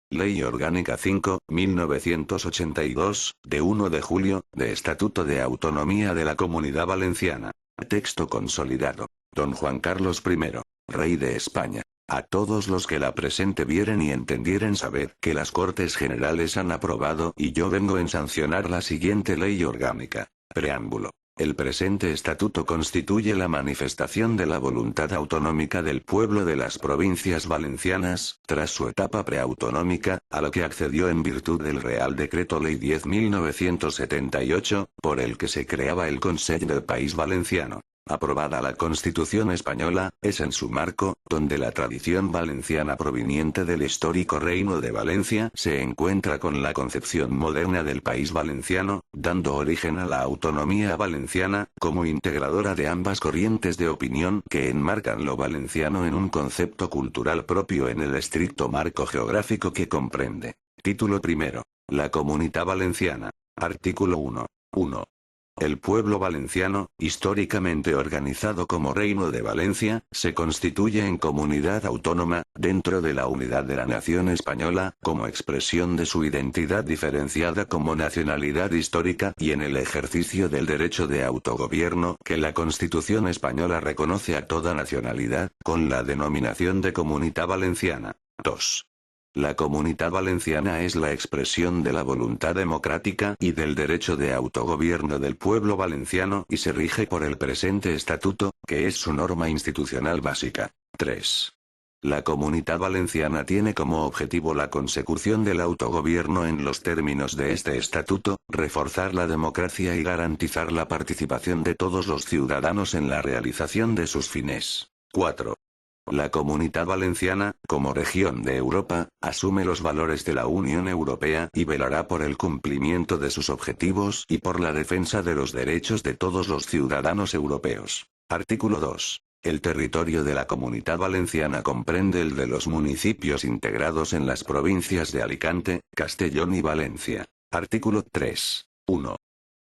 Ley Orgánica 5, 1982, de 1 de julio, de Estatuto de Autonomía de la Comunidad Valenciana. Texto consolidado. Don Juan Carlos I, Rey de España. A todos los que la presente vieren y entendieren sabed que las Cortes Generales han aprobado y yo vengo en sancionar la siguiente Ley Orgánica. Preámbulo. El presente estatuto constituye la manifestación de la voluntad autonómica del pueblo de las provincias valencianas, tras su etapa preautonómica, a lo que accedió en virtud del Real Decreto Ley 10.1978, por el que se creaba el Consell del País Valenciano. Aprobada la Constitución española, es en su marco, donde la tradición valenciana proveniente del histórico Reino de Valencia se encuentra con la concepción moderna del país valenciano, dando origen a la autonomía valenciana, como integradora de ambas corrientes de opinión que enmarcan lo valenciano en un concepto cultural propio en el estricto marco geográfico que comprende. Título primero. La Comunidad Valenciana. Artículo 1. 1. El pueblo valenciano, históricamente organizado como Reino de Valencia, se constituye en comunidad autónoma, dentro de la unidad de la nación española, como expresión de su identidad diferenciada como nacionalidad histórica y en el ejercicio del derecho de autogobierno que la Constitución española reconoce a toda nacionalidad, con la denominación de Comunidad Valenciana. 2. La Comunidad Valenciana es la expresión de la voluntad democrática y del derecho de autogobierno del pueblo valenciano y se rige por el presente estatuto, que es su norma institucional básica. 3. La Comunidad Valenciana tiene como objetivo la consecución del autogobierno en los términos de este estatuto, reforzar la democracia y garantizar la participación de todos los ciudadanos en la realización de sus fines. 4. La Comunidad Valenciana, como región de Europa, asume los valores de la Unión Europea y velará por el cumplimiento de sus objetivos y por la defensa de los derechos de todos los ciudadanos europeos. Artículo 2. El territorio de la Comunidad Valenciana comprende el de los municipios integrados en las provincias de Alicante, Castellón y Valencia. Artículo 3. 1.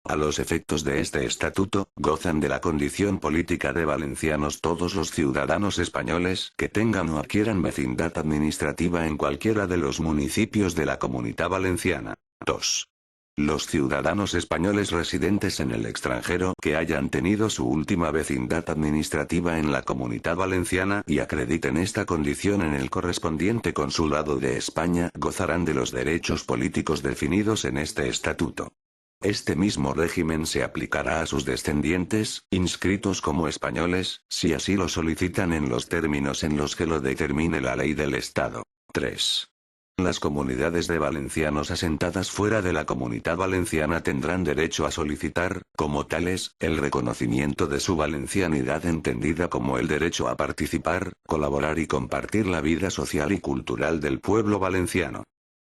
A los efectos de este estatuto, gozan de la condición política de valencianos todos los ciudadanos españoles que tengan o adquieran vecindad administrativa en cualquiera de los municipios de la Comunidad Valenciana. 2. Los ciudadanos españoles residentes en el extranjero que hayan tenido su última vecindad administrativa en la Comunidad Valenciana y acrediten esta condición en el correspondiente consulado de España gozarán de los derechos políticos definidos en este estatuto. Este mismo régimen se aplicará a sus descendientes, inscritos como españoles, si así lo solicitan en los términos en los que lo determine la ley del Estado. 3. Las comunidades de valencianos asentadas fuera de la Comunidad Valenciana tendrán derecho a solicitar, como tales, el reconocimiento de su valencianidad entendida como el derecho a participar, colaborar y compartir la vida social y cultural del pueblo valenciano.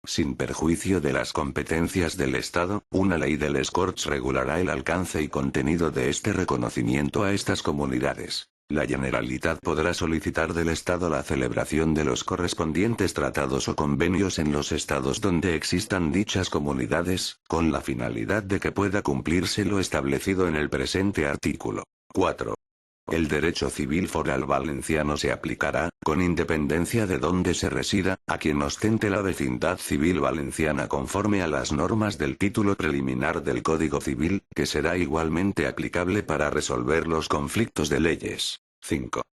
Sin perjuicio de las competencias del Estado, una ley de les Corts regulará el alcance y contenido de este reconocimiento a estas comunidades. La Generalitat podrá solicitar del Estado la celebración de los correspondientes tratados o convenios en los estados donde existan dichas comunidades, con la finalidad de que pueda cumplirse lo establecido en el presente artículo. 4. El derecho civil foral valenciano se aplicará, con independencia de donde se resida, a quien ostente la vecindad civil valenciana conforme a las normas del título preliminar del Código Civil, que será igualmente aplicable para resolver los conflictos de leyes. 5.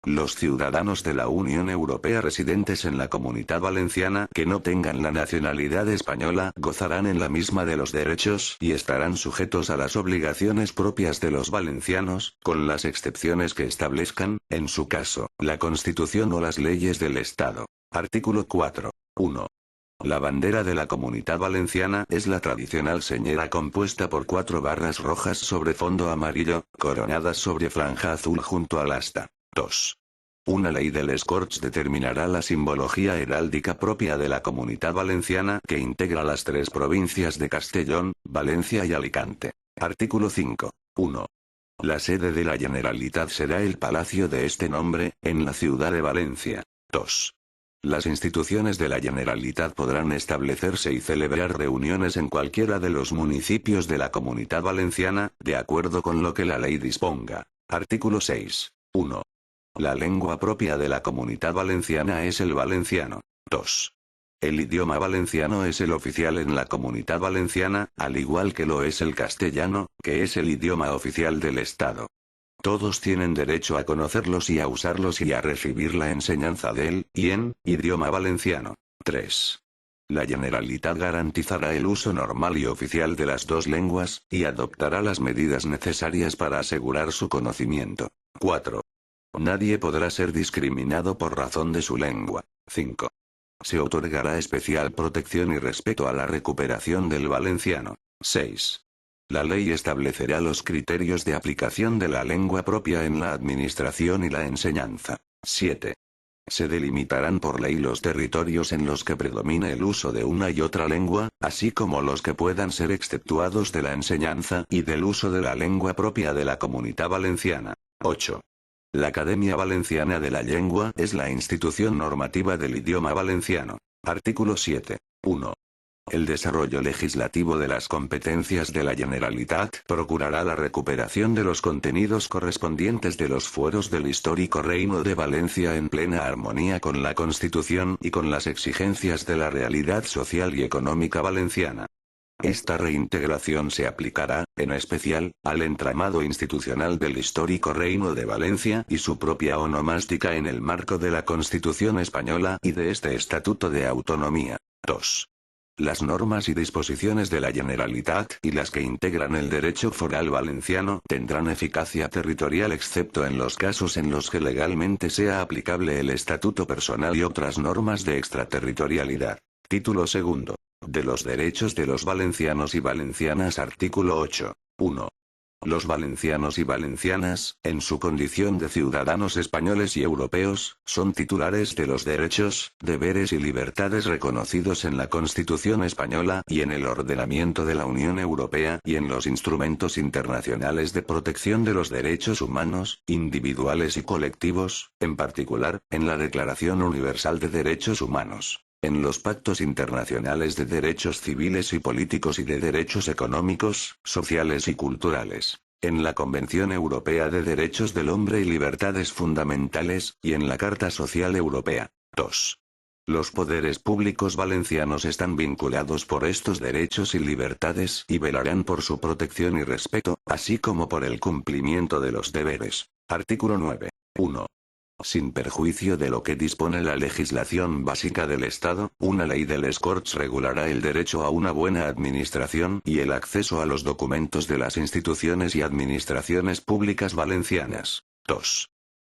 Los ciudadanos de la Unión Europea residentes en la Comunidad Valenciana que no tengan la nacionalidad española gozarán en la misma de los derechos y estarán sujetos a las obligaciones propias de los valencianos, con las excepciones que establezcan, en su caso, la Constitución o las leyes del Estado. Artículo 4. 1. La bandera de la Comunidad Valenciana es la tradicional señera compuesta por 4 barras rojas sobre fondo amarillo, coronadas sobre franja azul junto al asta. 2. Una ley de les Corts determinará la simbología heráldica propia de la Comunidad Valenciana que integra las 3 provincias de Castellón, Valencia y Alicante. Artículo 5. 1. La sede de la Generalitat será el Palacio de este nombre, en la ciudad de Valencia. 2. Las instituciones de la Generalitat podrán establecerse y celebrar reuniones en cualquiera de los municipios de la Comunidad Valenciana, de acuerdo con lo que la ley disponga. Artículo 6. 1. La lengua propia de la Comunidad Valenciana es el valenciano. 2. El idioma valenciano es el oficial en la Comunidad Valenciana, al igual que lo es el castellano, que es el idioma oficial del Estado. Todos tienen derecho a conocerlos y a usarlos y a recibir la enseñanza del y en idioma valenciano. 3. La Generalitat garantizará el uso normal y oficial de las dos lenguas, y adoptará las medidas necesarias para asegurar su conocimiento. 4. Nadie podrá ser discriminado por razón de su lengua. 5. Se otorgará especial protección y respeto a la recuperación del valenciano. 6. La ley establecerá los criterios de aplicación de la lengua propia en la administración y la enseñanza. 7. Se delimitarán por ley los territorios en los que predomine el uso de una y otra lengua, así como los que puedan ser exceptuados de la enseñanza y del uso de la lengua propia de la Comunidad Valenciana. 8. La Academia Valenciana de la Lengua es la institución normativa del idioma valenciano. Artículo 7. 1. El desarrollo legislativo de las competencias de la Generalitat procurará la recuperación de los contenidos correspondientes de los fueros del histórico Reino de Valencia en plena armonía con la Constitución y con las exigencias de la realidad social y económica valenciana. Esta reintegración se aplicará, en especial, al entramado institucional del histórico Reino de Valencia y su propia onomástica en el marco de la Constitución española y de este Estatuto de Autonomía. 2. Las normas y disposiciones de la Generalitat y las que integran el derecho foral valenciano tendrán eficacia territorial excepto en los casos en los que legalmente sea aplicable el Estatuto personal y otras normas de extraterritorialidad. Título segundo. De los derechos de los valencianos y valencianas. Artículo 8. 1. Los valencianos y valencianas, en su condición de ciudadanos españoles y europeos, son titulares de los derechos, deberes y libertades reconocidos en la Constitución española y en el ordenamiento de la Unión Europea y en los instrumentos internacionales de protección de los derechos humanos, individuales y colectivos, en particular, en la Declaración Universal de Derechos Humanos, en los pactos internacionales de derechos civiles y políticos y de derechos económicos, sociales y culturales, en la Convención Europea de Derechos del Hombre y Libertades Fundamentales, y en la Carta Social Europea. 2. Los poderes públicos valencianos están vinculados por estos derechos y libertades y velarán por su protección y respeto, así como por el cumplimiento de los deberes. Artículo 9. 1. Sin perjuicio de lo que dispone la legislación básica del Estado, una ley de les Corts regulará el derecho a una buena administración y el acceso a los documentos de las instituciones y administraciones públicas valencianas. 2.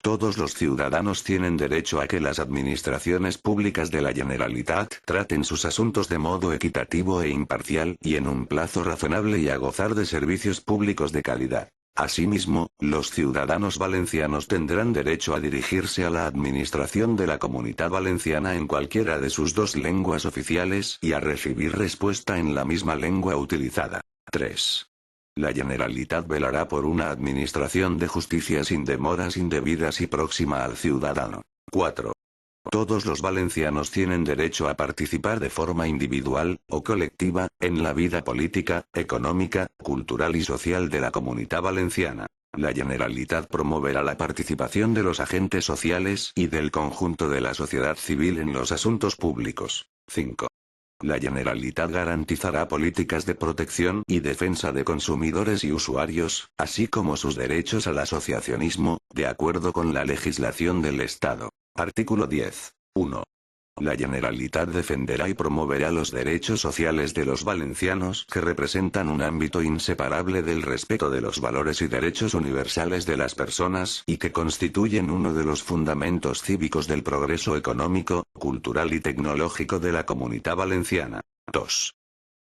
Todos los ciudadanos tienen derecho a que las administraciones públicas de la Generalitat traten sus asuntos de modo equitativo e imparcial y en un plazo razonable y a gozar de servicios públicos de calidad. Asimismo, los ciudadanos valencianos tendrán derecho a dirigirse a la administración de la Comunidad Valenciana en cualquiera de sus dos lenguas oficiales y a recibir respuesta en la misma lengua utilizada. 3. La Generalitat velará por una administración de justicia sin demoras indebidas y próxima al ciudadano. 4. Todos los valencianos tienen derecho a participar de forma individual, o colectiva, en la vida política, económica, cultural y social de la Comunidad Valenciana. La Generalitat promoverá la participación de los agentes sociales y del conjunto de la sociedad civil en los asuntos públicos. 5. La Generalitat garantizará políticas de protección y defensa de consumidores y usuarios, así como sus derechos al asociacionismo, de acuerdo con la legislación del Estado. Artículo 10. 1. La Generalitat defenderá y promoverá los derechos sociales de los valencianos que representan un ámbito inseparable del respeto de los valores y derechos universales de las personas y que constituyen uno de los fundamentos cívicos del progreso económico, cultural y tecnológico de la Comunidad Valenciana. 2.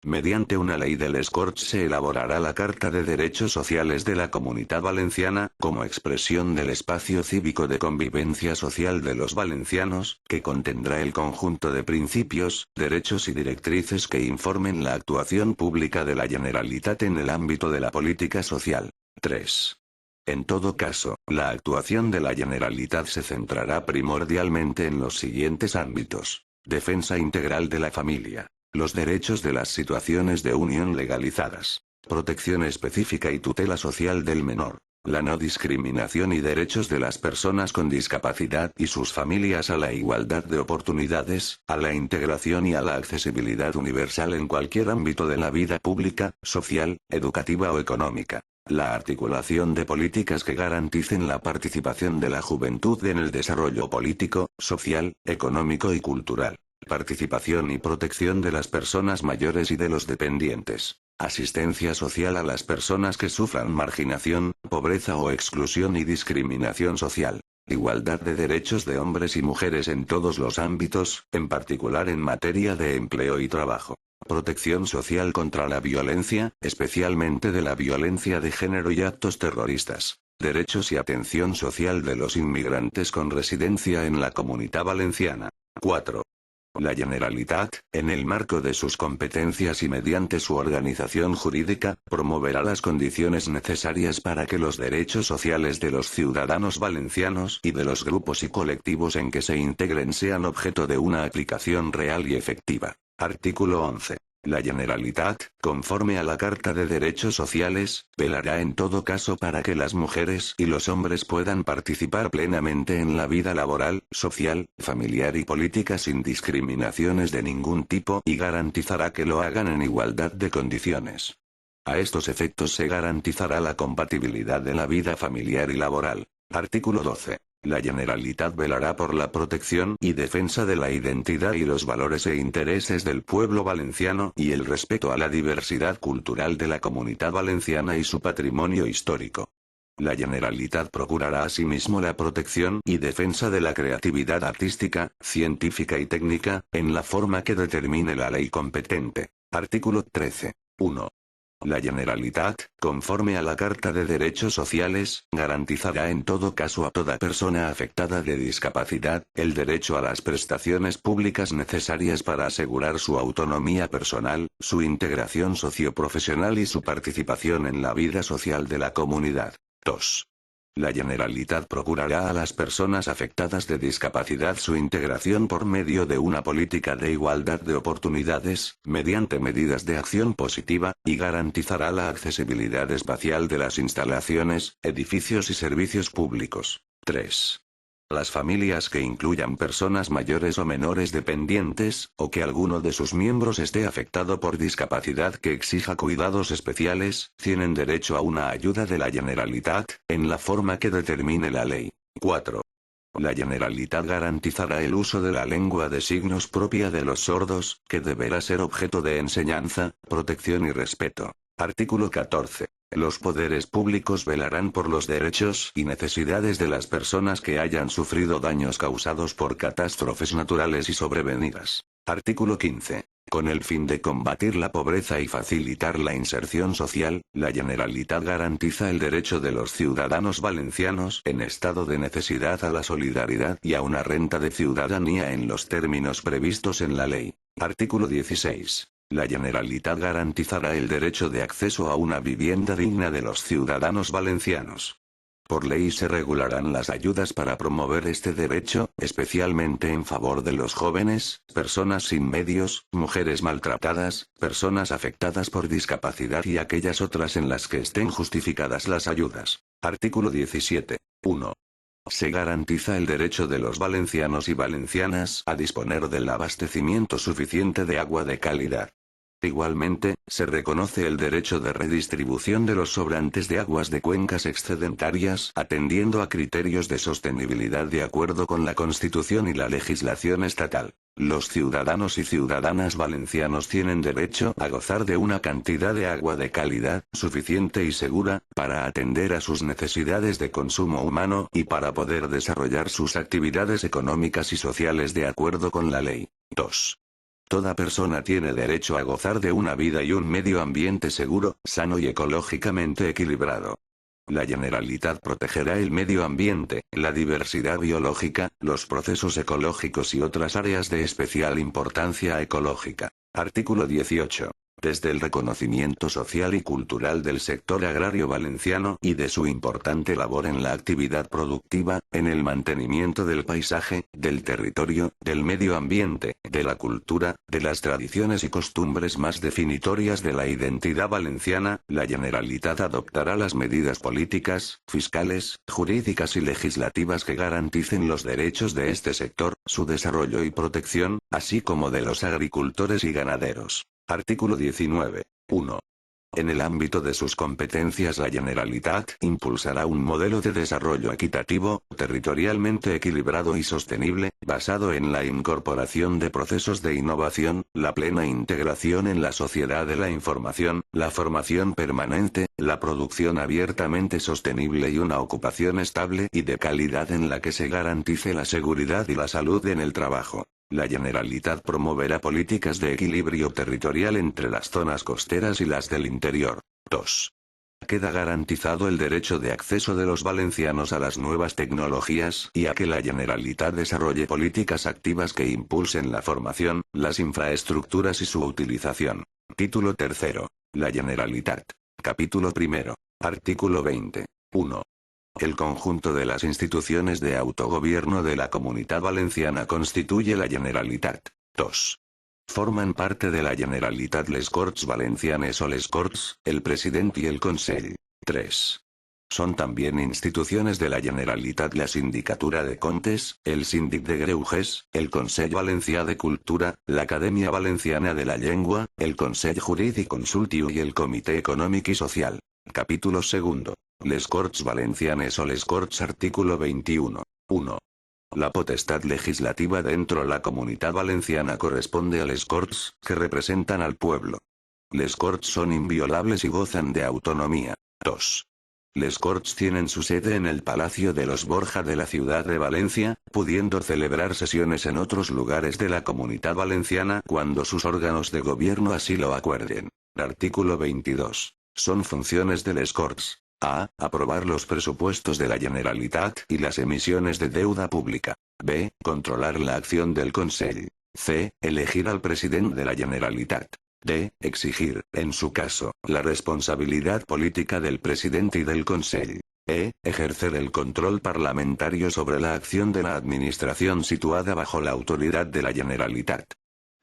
Mediante una ley de les Corts se elaborará la Carta de Derechos Sociales de la Comunidad Valenciana, como expresión del espacio cívico de convivencia social de los valencianos, que contendrá el conjunto de principios, derechos y directrices que informen la actuación pública de la Generalitat en el ámbito de la política social. 3. En todo caso, la actuación de la Generalitat se centrará primordialmente en los siguientes ámbitos: defensa integral de la familia, los derechos de las situaciones de unión legalizadas, protección específica y tutela social del menor, La no discriminación y derechos de las personas con discapacidad y sus familias a la igualdad de oportunidades, a la integración y a la accesibilidad universal en cualquier ámbito de la vida pública, social, educativa o económica. La articulación de políticas que garanticen la participación de la juventud en el desarrollo político, social, económico y cultural. Participación y protección de las personas mayores y de los dependientes. Asistencia social a las personas que sufran marginación, pobreza o exclusión y discriminación social. Igualdad de derechos de hombres y mujeres en todos los ámbitos, en particular en materia de empleo y trabajo. Protección social contra la violencia, especialmente de la violencia de género y actos terroristas. Derechos y atención social de los inmigrantes con residencia en la Comunitat Valenciana. 4. La Generalitat, en el marco de sus competencias y mediante su organización jurídica, promoverá las condiciones necesarias para que los derechos sociales de los ciudadanos valencianos y de los grupos y colectivos en que se integren sean objeto de una aplicación real y efectiva. Artículo 11. La Generalitat, conforme a la Carta de Derechos Sociales, velará en todo caso para que las mujeres y los hombres puedan participar plenamente en la vida laboral, social, familiar y política sin discriminaciones de ningún tipo y garantizará que lo hagan en igualdad de condiciones. A estos efectos se garantizará la compatibilidad de la vida familiar y laboral. Artículo 12. La Generalitat velará por la protección y defensa de la identidad y los valores e intereses del pueblo valenciano y el respeto a la diversidad cultural de la Comunitat Valenciana y su patrimonio histórico. La Generalitat procurará asimismo la protección y defensa de la creatividad artística, científica y técnica, en la forma que determine la ley competente. Artículo 13. 1. La Generalitat, conforme a la Carta de Derechos Sociales, garantizará en todo caso a toda persona afectada de discapacidad, el derecho a las prestaciones públicas necesarias para asegurar su autonomía personal, su integración socioprofesional y su participación en la vida social de la comunidad. 2. La Generalitat procurará a las personas afectadas de discapacidad su integración por medio de una política de igualdad de oportunidades, mediante medidas de acción positiva, y garantizará la accesibilidad espacial de las instalaciones, edificios y servicios públicos. 3. Las familias que incluyan personas mayores o menores dependientes, o que alguno de sus miembros esté afectado por discapacidad que exija cuidados especiales, tienen derecho a una ayuda de la Generalitat, en la forma que determine la ley. 4. La Generalitat garantizará el uso de la lengua de signos propia de los sordos, que deberá ser objeto de enseñanza, protección y respeto. Artículo 14. Los poderes públicos velarán por los derechos y necesidades de las personas que hayan sufrido daños causados por catástrofes naturales y sobrevenidas. Artículo 15. Con el fin de combatir la pobreza y facilitar la inserción social, la Generalitat garantiza el derecho de los ciudadanos valencianos en estado de necesidad a la solidaridad y a una renta de ciudadanía en los términos previstos en la ley. Artículo 16. La Generalitat garantizará el derecho de acceso a una vivienda digna de los ciudadanos valencianos. Por ley se regularán las ayudas para promover este derecho, especialmente en favor de los jóvenes, personas sin medios, mujeres maltratadas, personas afectadas por discapacidad y aquellas otras en las que estén justificadas las ayudas. Artículo 17. 1. Se garantiza el derecho de los valencianos y valencianas a disponer del abastecimiento suficiente de agua de calidad. Igualmente, se reconoce el derecho de redistribución de los sobrantes de aguas de cuencas excedentarias, atendiendo a criterios de sostenibilidad de acuerdo con la Constitución y la legislación estatal. Los ciudadanos y ciudadanas valencianos tienen derecho a gozar de una cantidad de agua de calidad, suficiente y segura, para atender a sus necesidades de consumo humano y para poder desarrollar sus actividades económicas y sociales de acuerdo con la ley. 2. Toda persona tiene derecho a gozar de una vida y un medio ambiente seguro, sano y ecológicamente equilibrado. La Generalitat protegerá el medio ambiente, la diversidad biológica, los procesos ecológicos y otras áreas de especial importancia ecológica. Artículo 18. Desde el reconocimiento social y cultural del sector agrario valenciano y de su importante labor en la actividad productiva, en el mantenimiento del paisaje, del territorio, del medio ambiente, de la cultura, de las tradiciones y costumbres más definitorias de la identidad valenciana, la Generalitat adoptará las medidas políticas, fiscales, jurídicas y legislativas que garanticen los derechos de este sector, su desarrollo y protección, así como de los agricultores y ganaderos. Artículo 19. 1. En el ámbito de sus competencias la Generalitat impulsará un modelo de desarrollo equitativo, territorialmente equilibrado y sostenible, basado en la incorporación de procesos de innovación, la plena integración en la sociedad de la información, la formación permanente, la producción abiertamente sostenible y una ocupación estable y de calidad en la que se garantice la seguridad y la salud en el trabajo. La Generalitat promoverá políticas de equilibrio territorial entre las zonas costeras y las del interior. 2. Queda garantizado el derecho de acceso de los valencianos a las nuevas tecnologías y a que la Generalitat desarrolle políticas activas que impulsen la formación, las infraestructuras y su utilización. Título 3. La Generalitat. Capítulo 1. Artículo 20. 1. El conjunto de las instituciones de autogobierno de la Comunitat Valenciana constituye la Generalitat. 2. Forman parte de la Generalitat les Corts Valencianes o les Corts, el President y el Consell. 3. Son también instituciones de la Generalitat la Sindicatura de Comptes, el Síndic de Greuges, el Consell Valencià de Cultura, la Acadèmia Valenciana de la Llengua, el Consell Jurídic Consultiu y el Comité Econòmic y Social. Capítulo 2. Les Corts Valencianes o les Corts. Artículo 21. 1. La potestad legislativa dentro la Comunitat Valenciana corresponde a les Corts, que representan al pueblo. Les Corts son inviolables y gozan de autonomía. 2. Les Corts tienen su sede en el Palacio de los Borja de la ciudad de Valencia, pudiendo celebrar sesiones en otros lugares de la Comunitat Valenciana cuando sus órganos de gobierno así lo acuerden. Artículo 22. Son funciones de les Corts. A. Aprobar los presupuestos de la Generalitat y las emisiones de deuda pública. B. Controlar la acción del Consell. C. Elegir al presidente de la Generalitat. D. Exigir, en su caso, la responsabilidad política del presidente y del Consell. E. Ejercer el control parlamentario sobre la acción de la administración situada bajo la autoridad de la Generalitat.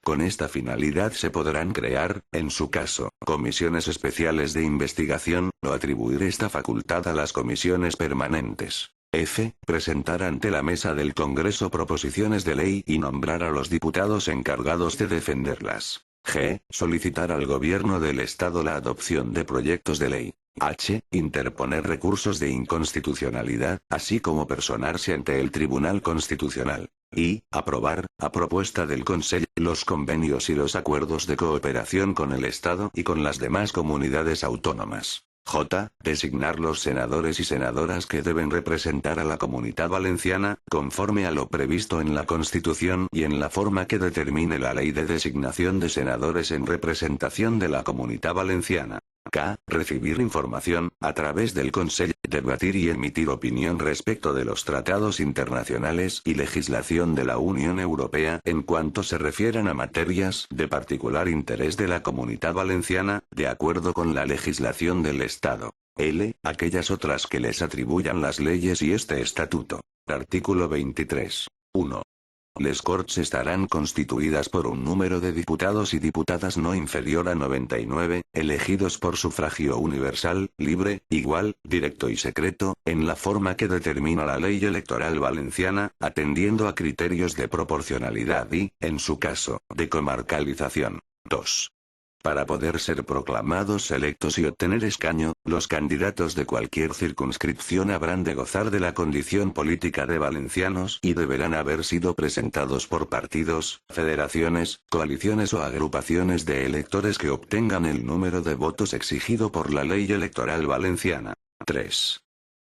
Con esta finalidad se podrán crear, en su caso, comisiones especiales de investigación, o atribuir esta facultad a las comisiones permanentes. F. Presentar ante la mesa del Congreso proposiciones de ley y nombrar a los diputados encargados de defenderlas. G. Solicitar al Gobierno del Estado la adopción de proyectos de ley. H. Interponer recursos de inconstitucionalidad, así como personarse ante el Tribunal Constitucional. I. Aprobar, a propuesta del Consell, los convenios y los acuerdos de cooperación con el Estado y con las demás comunidades autónomas. J. Designar los senadores y senadoras que deben representar a la Comunitat Valenciana, conforme a lo previsto en la Constitución y en la forma que determine la Ley de Designación de Senadores en representación de la Comunitat Valenciana. K. Recibir información, a través del Consell, debatir y emitir opinión respecto de los tratados internacionales y legislación de la Unión Europea en cuanto se refieran a materias de particular interés de la Comunitat Valenciana, de acuerdo con la legislación del Estado. L. Aquellas otras que les atribuyan las leyes y este estatuto. Artículo 23. 1. Les Corts estarán constituidas por un número de diputados y diputadas no inferior a 99, elegidos por sufragio universal, libre, igual, directo y secreto, en la forma que determina la ley electoral valenciana, atendiendo a criterios de proporcionalidad y, en su caso, de comarcalización. 2. Para poder ser proclamados electos y obtener escaño, los candidatos de cualquier circunscripción habrán de gozar de la condición política de valencianos y deberán haber sido presentados por partidos, federaciones, coaliciones o agrupaciones de electores que obtengan el número de votos exigido por la ley electoral valenciana. 3.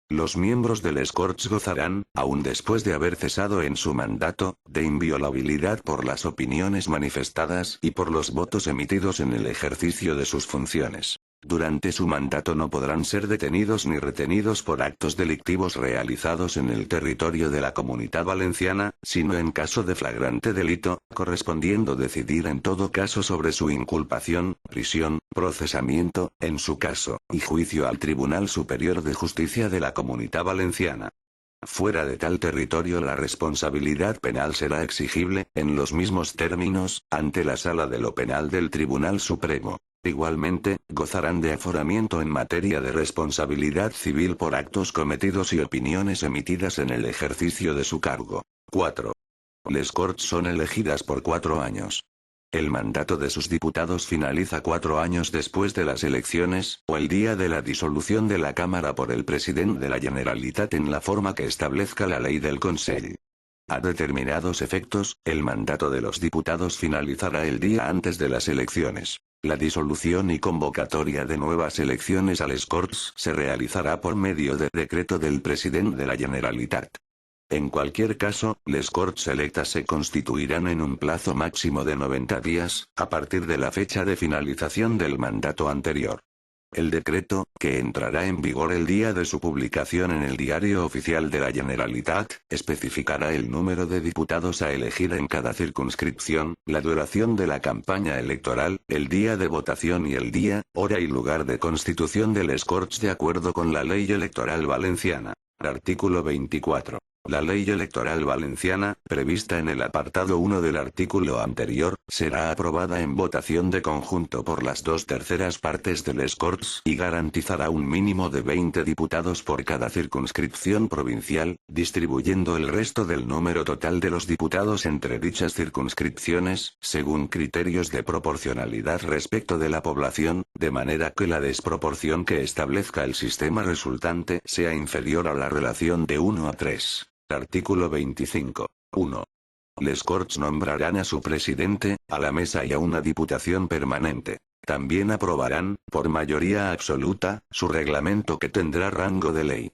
Los miembros de les Corts gozarán, aun después de haber cesado en su mandato, de inviolabilidad por las opiniones manifestadas y por los votos emitidos en el ejercicio de sus funciones. Durante su mandato no podrán ser detenidos ni retenidos por actos delictivos realizados en el territorio de la Comunitat Valenciana, sino en caso de flagrante delito, correspondiendo decidir en todo caso sobre su inculpación, prisión, procesamiento, en su caso, y juicio al Tribunal Superior de Justicia de la Comunidad Valenciana. Fuera de tal territorio la responsabilidad penal será exigible, en los mismos términos, ante la Sala de lo Penal del Tribunal Supremo. Igualmente, gozarán de aforamiento en materia de responsabilidad civil por actos cometidos y opiniones emitidas en el ejercicio de su cargo. 4. Les Corts son elegidas por 4 años. El mandato de sus diputados finaliza 4 años después de las elecciones, o el día de la disolución de la Cámara por el presidente de la Generalitat en la forma que establezca la ley del Consell. A determinados efectos, el mandato de los diputados finalizará el día antes de las elecciones. La disolución y convocatoria de nuevas elecciones a les Corts se realizará por medio de decreto del presidente de la Generalitat. En cualquier caso, les Corts electas se constituirán en un plazo máximo de 90 días, a partir de la fecha de finalización del mandato anterior. El decreto, que entrará en vigor el día de su publicación en el Diario Oficial de la Generalitat, especificará el número de diputados a elegir en cada circunscripción, la duración de la campaña electoral, el día de votación y el día, hora y lugar de constitución de les Corts de acuerdo con la Ley Electoral Valenciana. Artículo 24. La ley electoral valenciana, prevista en el apartado 1 del artículo anterior, será aprobada en votación de conjunto por las 2/3 partes de les Corts y garantizará un mínimo de 20 diputados por cada circunscripción provincial, distribuyendo el resto del número total de los diputados entre dichas circunscripciones, según criterios de proporcionalidad respecto de la población, de manera que la desproporción que establezca el sistema resultante sea inferior a la relación de 1 a 3. Artículo 25. 1. Les Corts nombrarán a su presidente, a la mesa y a una diputación permanente. También aprobarán, por mayoría absoluta, su reglamento que tendrá rango de ley.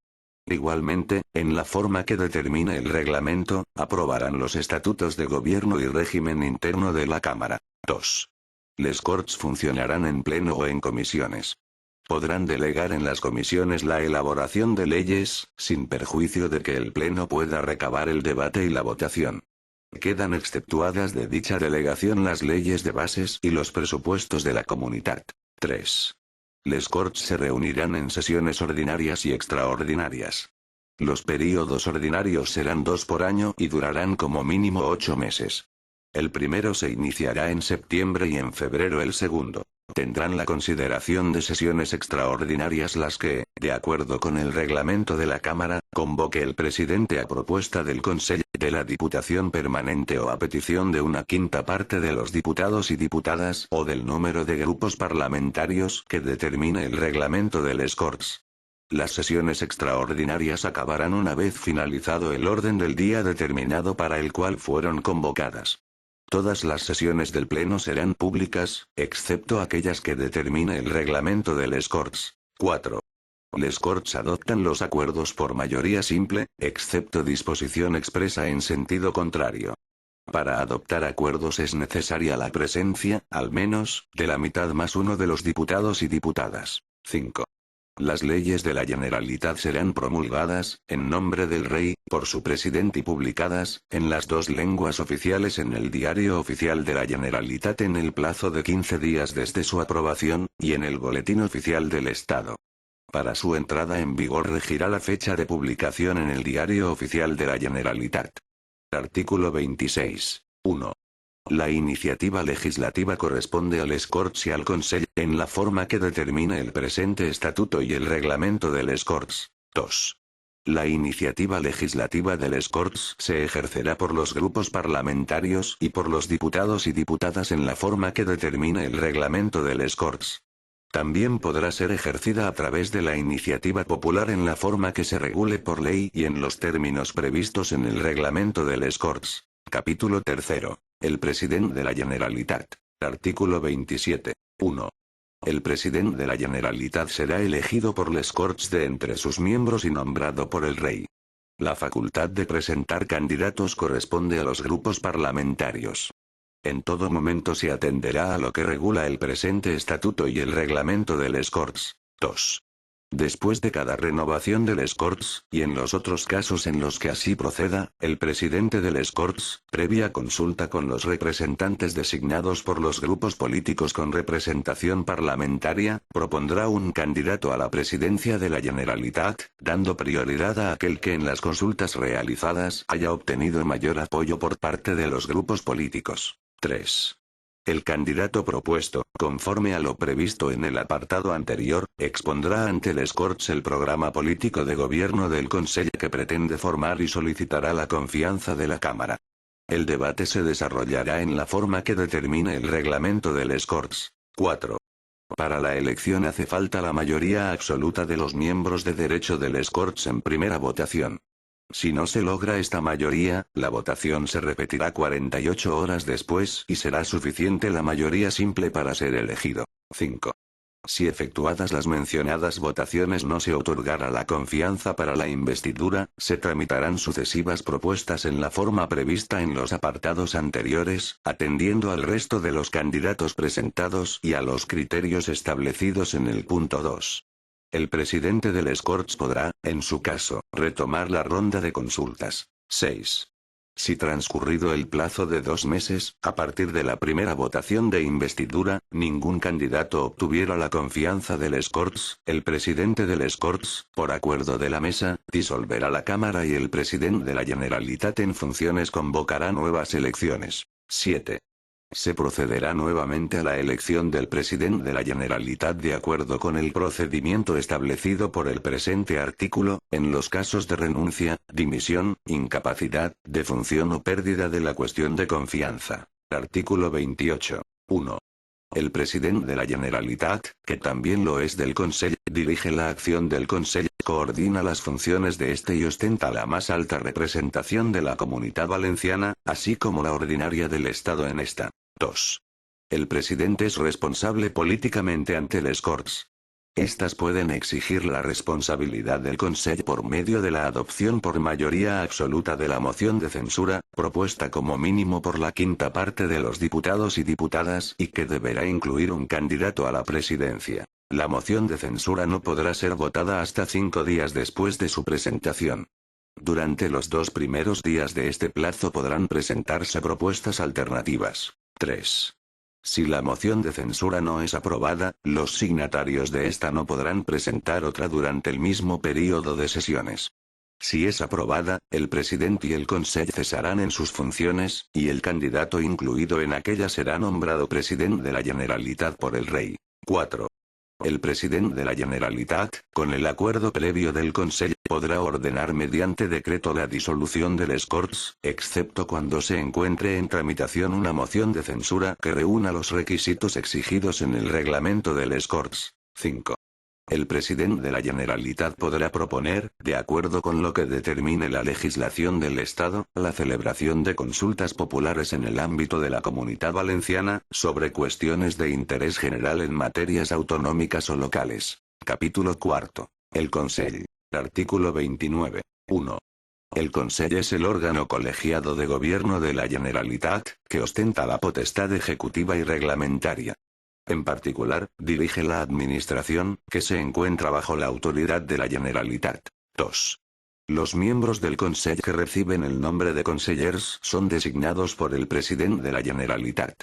Igualmente, en la forma que determine el reglamento, aprobarán los estatutos de gobierno y régimen interno de la Cámara. 2. Les Corts funcionarán en pleno o en comisiones. Podrán delegar en las comisiones la elaboración de leyes, sin perjuicio de que el Pleno pueda recabar el debate y la votación. Quedan exceptuadas de dicha delegación las leyes de bases y los presupuestos de la comunidad. 3. Les Corts se reunirán en sesiones ordinarias y extraordinarias. Los períodos ordinarios serán 2 por año y durarán como mínimo 8 meses. El primero se iniciará en septiembre y en febrero el segundo. Tendrán la consideración de sesiones extraordinarias las que, de acuerdo con el reglamento de la Cámara, convoque el presidente a propuesta del Consell de la Diputación Permanente o a petición de una quinta parte de los diputados y diputadas o del número de grupos parlamentarios que determine el reglamento de les Corts. Las sesiones extraordinarias acabarán una vez finalizado el orden del día determinado para el cual fueron convocadas. Todas las sesiones del Pleno serán públicas, excepto aquellas que determine el reglamento de les Corts. 4. Les Corts adoptan los acuerdos por mayoría simple, excepto disposición expresa en sentido contrario. Para adoptar acuerdos es necesaria la presencia, al menos, de la mitad más uno de los diputados y diputadas. 5. Las leyes de la Generalitat serán promulgadas, en nombre del Rey, por su presidente y publicadas, en las 2 lenguas oficiales en el Diario Oficial de la Generalitat en el plazo de 15 días desde su aprobación, y en el Boletín Oficial del Estado. Para su entrada en vigor regirá la fecha de publicación en el Diario Oficial de la Generalitat. Artículo 26. 1. La iniciativa legislativa corresponde a les Corts y al Consell, en la forma que determine el presente estatuto y el reglamento de les Corts. 2. La iniciativa legislativa de les Corts se ejercerá por los grupos parlamentarios y por los diputados y diputadas en la forma que determine el reglamento de les Corts. También podrá ser ejercida a través de la iniciativa popular en la forma que se regule por ley y en los términos previstos en el reglamento de les Corts. Capítulo 3. El presidente de la Generalitat. Artículo 27. 1. El presidente de la Generalitat será elegido por les Corts de entre sus miembros y nombrado por el Rey. La facultad de presentar candidatos corresponde a los grupos parlamentarios. En todo momento se atenderá a lo que regula el presente estatuto y el reglamento de les Corts. 2. Después de cada renovación del Corts, y en los otros casos en los que así proceda, el presidente del Corts, previa consulta con los representantes designados por los grupos políticos con representación parlamentaria, propondrá un candidato a la presidencia de la Generalitat, dando prioridad a aquel que en las consultas realizadas haya obtenido mayor apoyo por parte de los grupos políticos. 3. El candidato propuesto, conforme a lo previsto en el apartado anterior, expondrá ante les Corts el programa político de gobierno del Consell que pretende formar y solicitará la confianza de la Cámara. El debate se desarrollará en la forma que determine el reglamento de les Corts. 4. Para la elección hace falta la mayoría absoluta de los miembros de derecho de les Corts en primera votación. Si no se logra esta mayoría, la votación se repetirá 48 horas después y será suficiente la mayoría simple para ser elegido. 5. Si efectuadas las mencionadas votaciones no se otorgará la confianza para la investidura, se tramitarán sucesivas propuestas en la forma prevista en los apartados anteriores, atendiendo al resto de los candidatos presentados y a los criterios establecidos en el punto 2. El presidente del Corts podrá, en su caso, retomar la ronda de consultas. 6. Si transcurrido el plazo de 2 meses, a partir de la primera votación de investidura, ningún candidato obtuviera la confianza del Corts, el presidente del Corts, por acuerdo de la mesa, disolverá la Cámara y el presidente de la Generalitat en funciones convocará nuevas elecciones. 7. Se procederá nuevamente a la elección del presidente de la Generalitat de acuerdo con el procedimiento establecido por el presente artículo, en los casos de renuncia, dimisión, incapacidad, defunción o pérdida de la cuestión de confianza. Artículo 28. 1. El presidente de la Generalitat, que también lo es del Consell, dirige la acción del Consell, coordina las funciones de este y ostenta la más alta representación de la Comunitat Valenciana, así como la ordinaria del Estado en esta. 2. El presidente es responsable políticamente ante les Corts. Estas pueden exigir la responsabilidad del Consell por medio de la adopción por mayoría absoluta de la moción de censura, propuesta como mínimo por la quinta parte de los diputados y diputadas y que deberá incluir un candidato a la presidencia. La moción de censura no podrá ser votada hasta 5 días después de su presentación. Durante los 2 primeros días de este plazo podrán presentarse propuestas alternativas. 3. Si la moción de censura no es aprobada, los signatarios de esta no podrán presentar otra durante el mismo período de sesiones. Si es aprobada, el presidente y el Consell cesarán en sus funciones, y el candidato incluido en aquella será nombrado presidente de la Generalitat por el Rey. 4. El presidente de la Generalitat, con el acuerdo previo del Consell, podrá ordenar mediante decreto la disolución del Corts, excepto cuando se encuentre en tramitación una moción de censura que reúna los requisitos exigidos en el reglamento del Corts. 5. El presidente de la Generalitat podrá proponer, de acuerdo con lo que determine la legislación del Estado, la celebración de consultas populares en el ámbito de la Comunitat Valenciana, sobre cuestiones de interés general en materias autonómicas o locales. Capítulo 4. El Consell. Artículo 29. 1. El Consell es el órgano colegiado de gobierno de la Generalitat, que ostenta la potestad ejecutiva y reglamentaria. En particular, dirige la administración, que se encuentra bajo la autoridad de la Generalitat. 2. Los miembros del Consell que reciben el nombre de consellers son designados por el presidente de la Generalitat.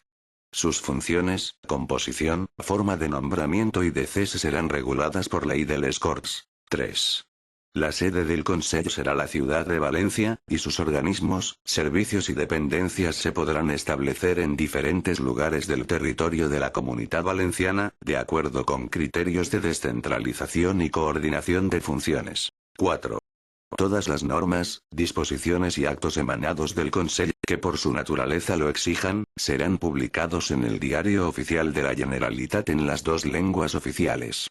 Sus funciones, composición, forma de nombramiento y de cese serán reguladas por ley de les Corts. 3. La sede del Consell será la ciudad de Valencia, y sus organismos, servicios y dependencias se podrán establecer en diferentes lugares del territorio de la Comunitat Valenciana, de acuerdo con criterios de descentralización y coordinación de funciones. 4. Todas las normas, disposiciones y actos emanados del Consell, que por su naturaleza lo exijan, serán publicados en el Diario Oficial de la Generalitat en las 2 lenguas oficiales.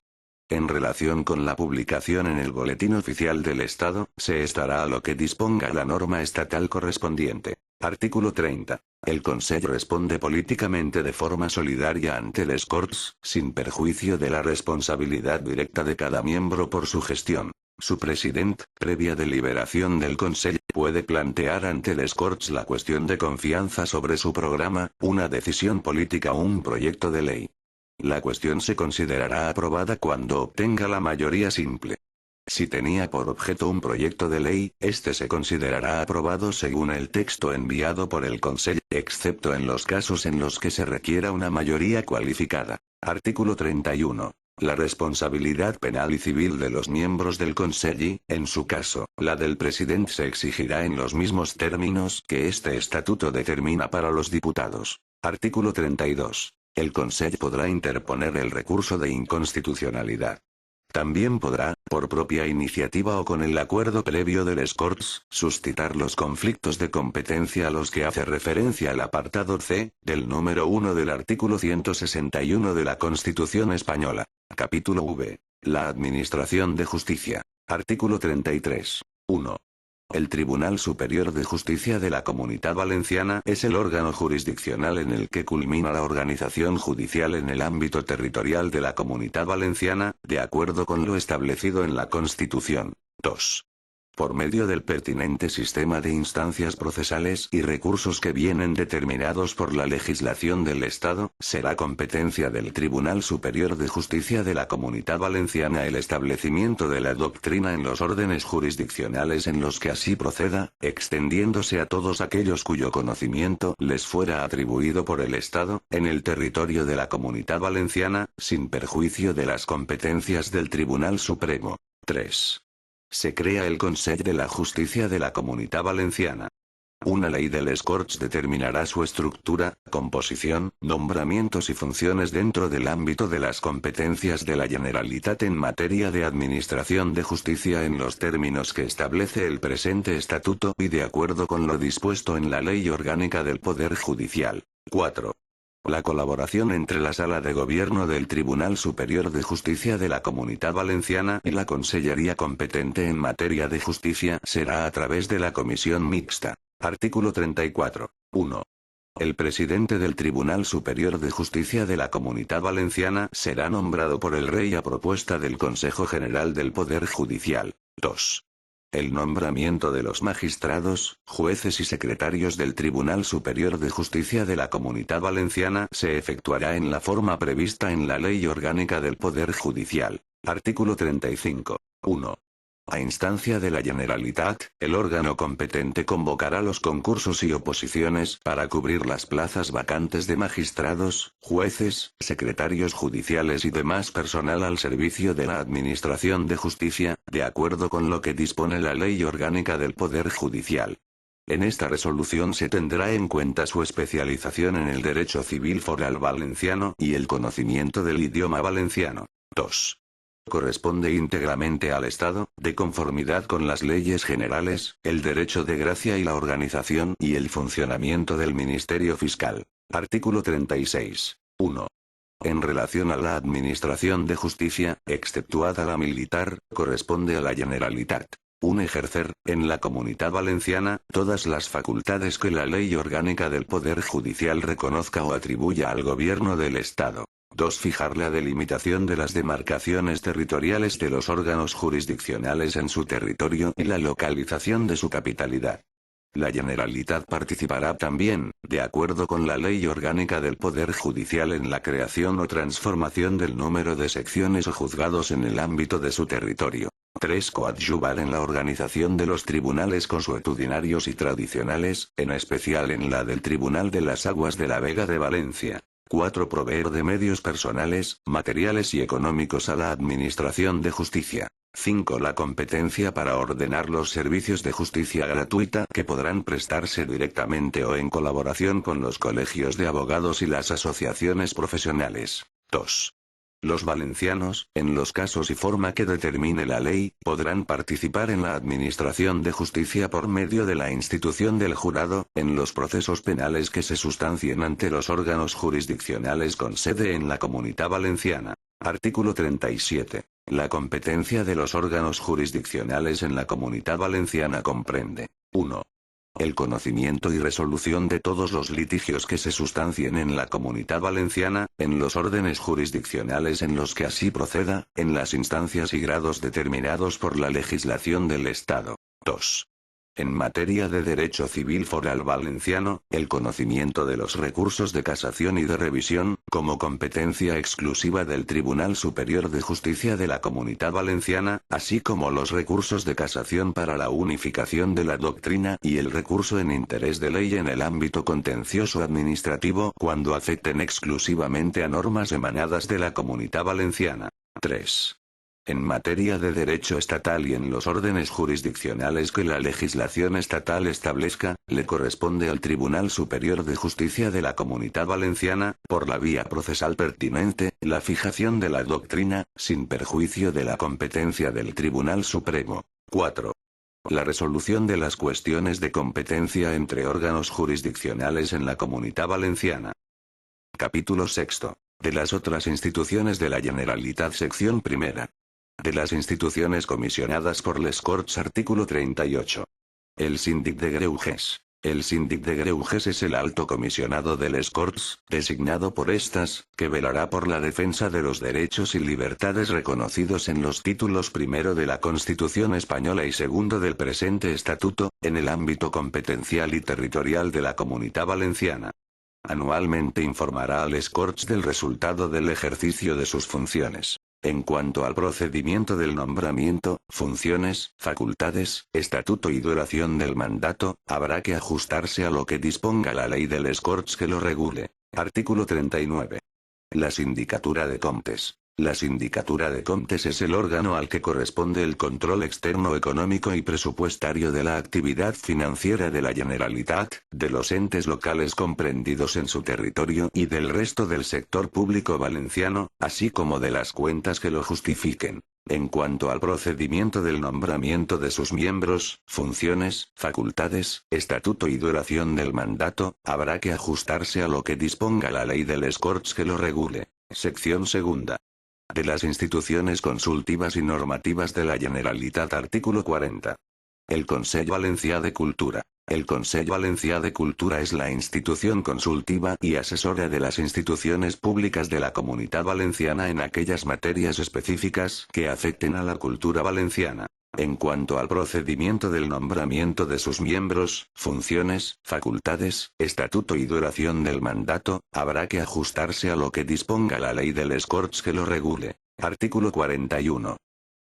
En relación con la publicación en el Boletín Oficial del Estado, se estará a lo que disponga la norma estatal correspondiente. Artículo 30. El Consell responde políticamente de forma solidaria ante les Corts, sin perjuicio de la responsabilidad directa de cada miembro por su gestión. Su presidente, previa deliberación del Consell, puede plantear ante les Corts la cuestión de confianza sobre su programa, una decisión política o un proyecto de ley. La cuestión se considerará aprobada cuando obtenga la mayoría simple. Si tenía por objeto un proyecto de ley, este se considerará aprobado según el texto enviado por el Consejo, excepto en los casos en los que se requiera una mayoría cualificada. Artículo 31. La responsabilidad penal y civil de los miembros del Consejo, en su caso, la del presidente se exigirá en los mismos términos que este estatuto determina para los diputados. Artículo 32. El Consejo podrá interponer el recurso de inconstitucionalidad. También podrá, por propia iniciativa o con el acuerdo previo de les Corts, suscitar los conflictos de competencia a los que hace referencia el apartado C, del número 1 del artículo 161 de la Constitución Española. Capítulo V. La Administración de Justicia. Artículo 33. 1. El Tribunal Superior de Justicia de la Comunidad Valenciana es el órgano jurisdiccional en el que culmina la organización judicial en el ámbito territorial de la Comunidad Valenciana, de acuerdo con lo establecido en la Constitución. 2. Por medio del pertinente sistema de instancias procesales y recursos que vienen determinados por la legislación del Estado, será competencia del Tribunal Superior de Justicia de la Comunidad Valenciana el establecimiento de la doctrina en los órdenes jurisdiccionales en los que así proceda, extendiéndose a todos aquellos cuyo conocimiento les fuera atribuido por el Estado, en el territorio de la Comunidad Valenciana, sin perjuicio de las competencias del Tribunal Supremo. 3. Se crea el Consell de la Justicia de la Comunidad Valenciana. Una ley de les Corts determinará su estructura, composición, nombramientos y funciones dentro del ámbito de las competencias de la Generalitat en materia de administración de justicia en los términos que establece el presente estatuto y de acuerdo con lo dispuesto en la Ley Orgánica del Poder Judicial. 4. La colaboración entre la Sala de Gobierno del Tribunal Superior de Justicia de la Comunidad Valenciana y la Consellería competente en materia de justicia será a través de la Comisión Mixta. Artículo 34. 1. El presidente del Tribunal Superior de Justicia de la Comunidad Valenciana será nombrado por el Rey a propuesta del Consejo General del Poder Judicial. 2. El nombramiento de los magistrados, jueces y secretarios del Tribunal Superior de Justicia de la Comunidad Valenciana se efectuará en la forma prevista en la Ley Orgánica del Poder Judicial. Artículo 35. 1. A instancia de la Generalitat, el órgano competente convocará los concursos y oposiciones para cubrir las plazas vacantes de magistrados, jueces, secretarios judiciales y demás personal al servicio de la Administración de Justicia, de acuerdo con lo que dispone la Ley Orgánica del Poder Judicial. En esta resolución se tendrá en cuenta su especialización en el derecho civil foral valenciano y el conocimiento del idioma valenciano. 2. Corresponde íntegramente al Estado, de conformidad con las leyes generales, el derecho de gracia y la organización y el funcionamiento del Ministerio Fiscal. Artículo 36. 1. En relación a la administración de justicia, exceptuada la militar, corresponde a la Generalitat. 1. Ejercer, en la Comunidad Valenciana, todas las facultades que la Ley Orgánica del Poder Judicial reconozca o atribuya al Gobierno del Estado. 2. Fijar la delimitación de las demarcaciones territoriales de los órganos jurisdiccionales en su territorio y la localización de su capitalidad. La Generalitat participará también, de acuerdo con la Ley Orgánica del Poder Judicial en la creación o transformación del número de secciones o juzgados en el ámbito de su territorio. 3. Coadyuvar en la organización de los tribunales consuetudinarios y tradicionales, en especial en la del Tribunal de las Aguas de la Vega de Valencia. 4. Proveer de medios personales, materiales y económicos a la Administración de Justicia. 5. La competencia para ordenar los servicios de justicia gratuita que podrán prestarse directamente o en colaboración con los colegios de abogados y las asociaciones profesionales. 2. Los valencianos, en los casos y forma que determine la ley, podrán participar en la administración de justicia por medio de la institución del jurado, en los procesos penales que se sustancien ante los órganos jurisdiccionales con sede en la Comunidad Valenciana. Artículo 37. La competencia de los órganos jurisdiccionales en la Comunidad Valenciana comprende: 1. El conocimiento y resolución de todos los litigios que se sustancien en la Comunidad Valenciana, en los órdenes jurisdiccionales en los que así proceda, en las instancias y grados determinados por la legislación del Estado. 2. En materia de derecho civil foral valenciano, el conocimiento de los recursos de casación y de revisión, como competencia exclusiva del Tribunal Superior de Justicia de la Comunidad Valenciana, así como los recursos de casación para la unificación de la doctrina y el recurso en interés de ley en el ámbito contencioso administrativo cuando afecten exclusivamente a normas emanadas de la Comunidad Valenciana. 3. En materia de derecho estatal y en los órdenes jurisdiccionales que la legislación estatal establezca, le corresponde al Tribunal Superior de Justicia de la Comunidad Valenciana, por la vía procesal pertinente, la fijación de la doctrina, sin perjuicio de la competencia del Tribunal Supremo. 4. La resolución de las cuestiones de competencia entre órganos jurisdiccionales en la Comunidad Valenciana. Capítulo 6. De las otras instituciones de la Generalitat, sección primera. De las instituciones comisionadas por les Corts, artículo 38. El síndic de Greuges. El síndic de Greuges es el alto comisionado de les Corts, designado por estas, que velará por la defensa de los derechos y libertades reconocidos en los títulos primero de la Constitución española y segundo del presente estatuto, en el ámbito competencial y territorial de la Comunidad Valenciana. Anualmente informará a les Corts del resultado del ejercicio de sus funciones. En cuanto al procedimiento del nombramiento, funciones, facultades, estatuto y duración del mandato, habrá que ajustarse a lo que disponga la ley de les Corts que lo regule. Artículo 39. La Sindicatura de Comptes. La Sindicatura de Comptes es el órgano al que corresponde el control externo económico y presupuestario de la actividad financiera de la Generalitat, de los entes locales comprendidos en su territorio y del resto del sector público valenciano, así como de las cuentas que lo justifiquen. En cuanto al procedimiento del nombramiento de sus miembros, funciones, facultades, estatuto y duración del mandato, habrá que ajustarse a lo que disponga la ley de les Corts que lo regule. Sección segunda. De las instituciones consultivas y normativas de la Generalitat, artículo 40. El Consell Valencià de Cultura. El Consell Valencià de Cultura es la institución consultiva y asesora de las instituciones públicas de la Comunidad Valenciana en aquellas materias específicas que afecten a la cultura valenciana. En cuanto al procedimiento del nombramiento de sus miembros, funciones, facultades, estatuto y duración del mandato, habrá que ajustarse a lo que disponga la ley de les Corts que lo regule. Artículo 41.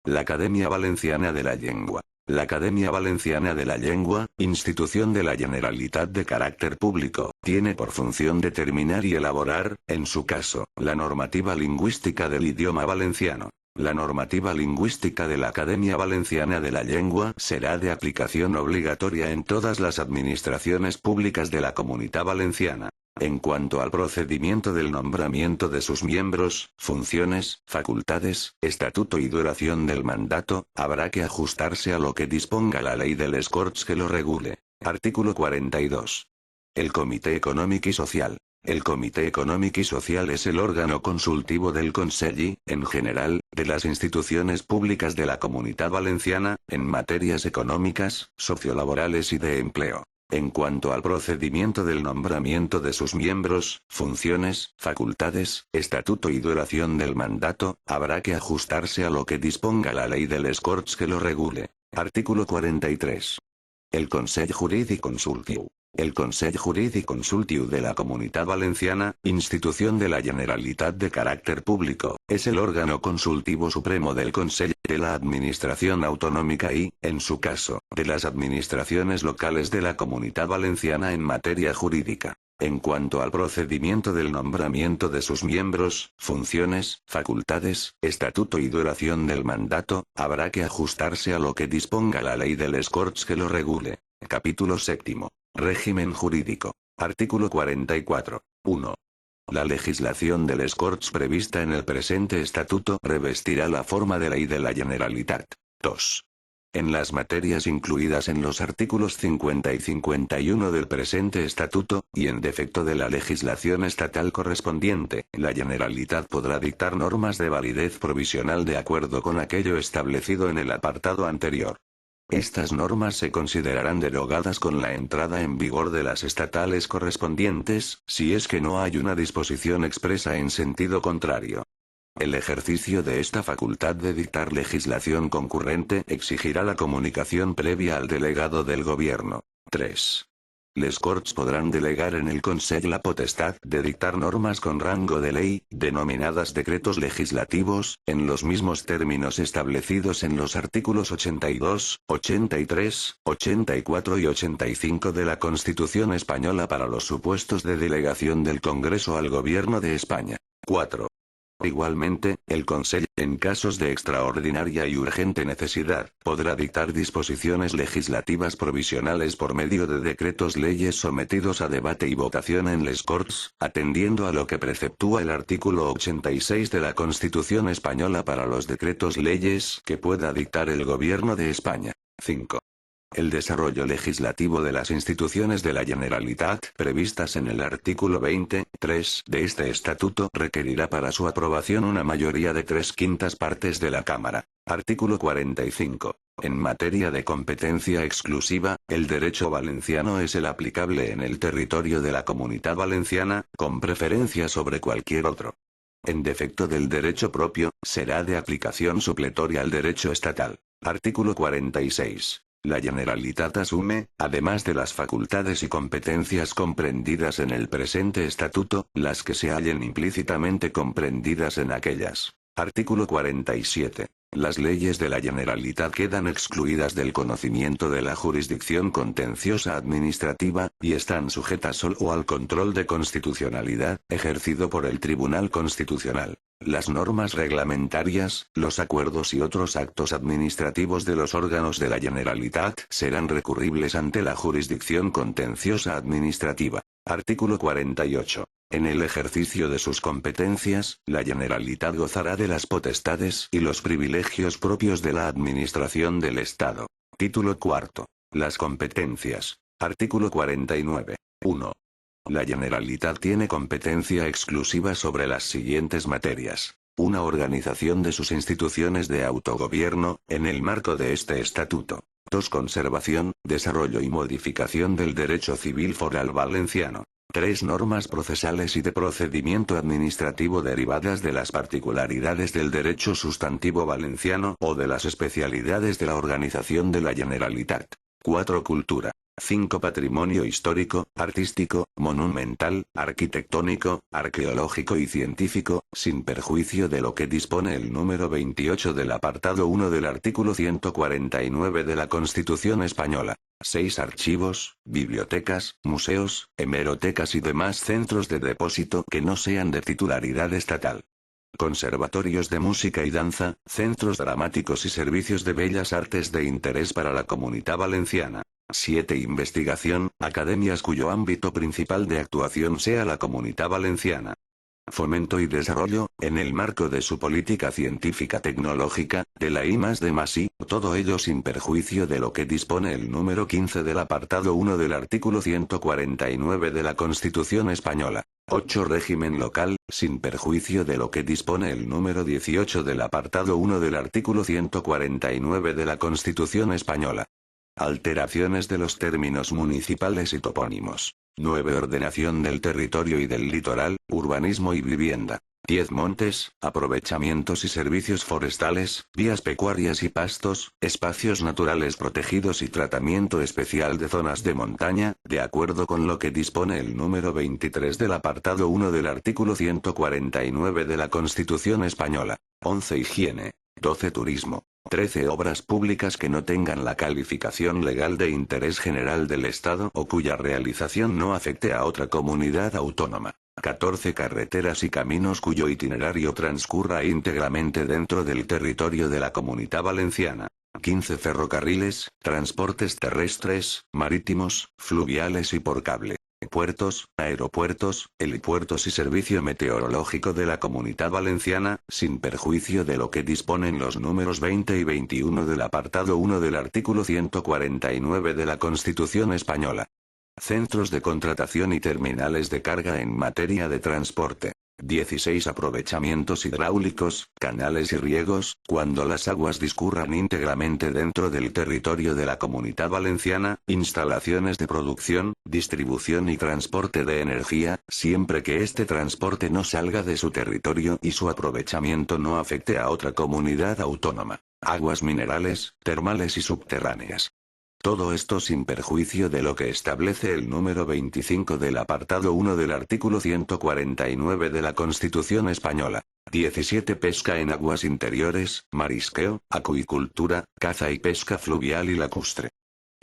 La Academia Valenciana de la Llengua. La Academia Valenciana de la Llengua, institución de la Generalitat de carácter público, tiene por función determinar y elaborar, en su caso, la normativa lingüística del idioma valenciano. La normativa lingüística de la Academia Valenciana de la Llengua será de aplicación obligatoria en todas las administraciones públicas de la Comunidad Valenciana. En cuanto al procedimiento del nombramiento de sus miembros, funciones, facultades, estatuto y duración del mandato, habrá que ajustarse a lo que disponga la ley de les Corts que lo regule. Artículo 42. El Comité Económic y Social. El Comité Económic y Social es el órgano consultivo del Consell y, en general, de las instituciones públicas de la Comunidad Valenciana, en materias económicas, sociolaborales y de empleo. En cuanto al procedimiento del nombramiento de sus miembros, funciones, facultades, estatuto y duración del mandato, habrá que ajustarse a lo que disponga la ley de les Corts que lo regule. Artículo 43. El Consell Jurídic Consultiu. El Consell Jurídic Consultiu de la Comunidad Valenciana, institución de la Generalitat de carácter público, es el órgano consultivo supremo del Consell de la Administración Autonómica y, en su caso, de las administraciones locales de la Comunidad Valenciana en materia jurídica. En cuanto al procedimiento del nombramiento de sus miembros, funciones, facultades, estatuto y duración del mandato, habrá que ajustarse a lo que disponga la ley de les Corts que lo regule. Capítulo 7. Régimen jurídico. Artículo 44. 1. La legislación de les Corts prevista en el presente estatuto revestirá la forma de ley de la Generalitat. 2. En las materias incluidas en los artículos 50 y 51 del presente estatuto, y en defecto de la legislación estatal correspondiente, la Generalitat podrá dictar normas de validez provisional de acuerdo con aquello establecido en el apartado anterior. Estas normas se considerarán derogadas con la entrada en vigor de las estatales correspondientes, si es que no hay una disposición expresa en sentido contrario. El ejercicio de esta facultad de dictar legislación concurrente exigirá la comunicación previa al delegado del gobierno. 3. Les Corts podrán delegar en el Consell la potestad de dictar normas con rango de ley, denominadas decretos legislativos, en los mismos términos establecidos en los artículos 82, 83, 84 y 85 de la Constitución española para los supuestos de delegación del Congreso al Gobierno de España. 4. Igualmente, el Consell, en casos de extraordinaria y urgente necesidad, podrá dictar disposiciones legislativas provisionales por medio de decretos leyes sometidos a debate y votación en les Corts, atendiendo a lo que preceptúa el artículo 86 de la Constitución española para los decretos leyes que pueda dictar el Gobierno de España. 5. El desarrollo legislativo de las instituciones de la Generalitat, previstas en el artículo 20.3 de este estatuto, requerirá para su aprobación una mayoría de 3/5 partes de la Cámara. Artículo 45. En materia de competencia exclusiva, el derecho valenciano es el aplicable en el territorio de la Comunidad Valenciana, con preferencia sobre cualquier otro. En defecto del derecho propio, será de aplicación supletoria al derecho estatal. Artículo 46. La Generalitat asume, además de las facultades y competencias comprendidas en el presente estatuto, las que se hallen implícitamente comprendidas en aquellas. Artículo 47. Las leyes de la Generalitat quedan excluidas del conocimiento de la jurisdicción contenciosa administrativa, y están sujetas solo al control de constitucionalidad, ejercido por el Tribunal Constitucional. Las normas reglamentarias, los acuerdos y otros actos administrativos de los órganos de la Generalitat serán recurribles ante la jurisdicción contenciosa administrativa. Artículo 48. En el ejercicio de sus competencias, la Generalitat gozará de las potestades y los privilegios propios de la administración del Estado. Título cuarto. Las competencias. Artículo 49. 1. La Generalitat tiene competencia exclusiva sobre las siguientes materias. Una organización de sus instituciones de autogobierno, en el marco de este estatuto. 2. Conservación, desarrollo y modificación del derecho civil foral valenciano. 3. Normas procesales y de procedimiento administrativo derivadas de las particularidades del derecho sustantivo valenciano o de las especialidades de la organización de la Generalitat. 4. Cultura. 5. Patrimonio histórico, artístico, monumental, arquitectónico, arqueológico y científico, sin perjuicio de lo que dispone el número 28 del apartado 1 del artículo 149 de la Constitución española. 6. Archivos, bibliotecas, museos, hemerotecas y demás centros de depósito que no sean de titularidad estatal. Conservatorios de música y danza, centros dramáticos y servicios de bellas artes de interés para la Comunidad Valenciana. 7. Investigación, academias cuyo ámbito principal de actuación sea la Comunidad Valenciana. Fomento y desarrollo, en el marco de su política científica tecnológica, de la I+D+I, todo ello sin perjuicio de lo que dispone el número 15 del apartado 1 del artículo 149 de la Constitución española. 8. Régimen local, sin perjuicio de lo que dispone el número 18 del apartado 1 del artículo 149 de la Constitución española. Alteraciones de los términos municipales y topónimos. 9. Ordenación del territorio y del litoral, urbanismo y vivienda. 10. Montes, aprovechamientos y servicios forestales, vías pecuarias y pastos, espacios naturales protegidos y tratamiento especial de zonas de montaña, de acuerdo con lo que dispone el número 23 del apartado 1 del artículo 149 de la Constitución española. 11. Higiene. 12. Turismo. 13. Obras públicas que no tengan la calificación legal de interés general del Estado o cuya realización no afecte a otra comunidad autónoma. 14. Carreteras y caminos cuyo itinerario transcurra íntegramente dentro del territorio de la Comunidad Valenciana. 15. Ferrocarriles, transportes terrestres, marítimos, fluviales y por cable. Puertos, aeropuertos, helipuertos y servicio meteorológico de la Comunidad Valenciana, sin perjuicio de lo que disponen los números 20 y 21 del apartado 1 del artículo 149 de la Constitución española. Centros de contratación y terminales de carga en materia de transporte. 16 aprovechamientos hidráulicos, canales y riegos, cuando las aguas discurran íntegramente dentro del territorio de la Comunidad Valenciana, instalaciones de producción, distribución y transporte de energía, siempre que este transporte no salga de su territorio y su aprovechamiento no afecte a otra comunidad autónoma. Aguas minerales, termales y subterráneas. Todo esto sin perjuicio de lo que establece el número 25 del apartado 1 del artículo 149 de la Constitución Española. 17 Pesca en aguas interiores, marisqueo, acuicultura, caza y pesca fluvial y lacustre.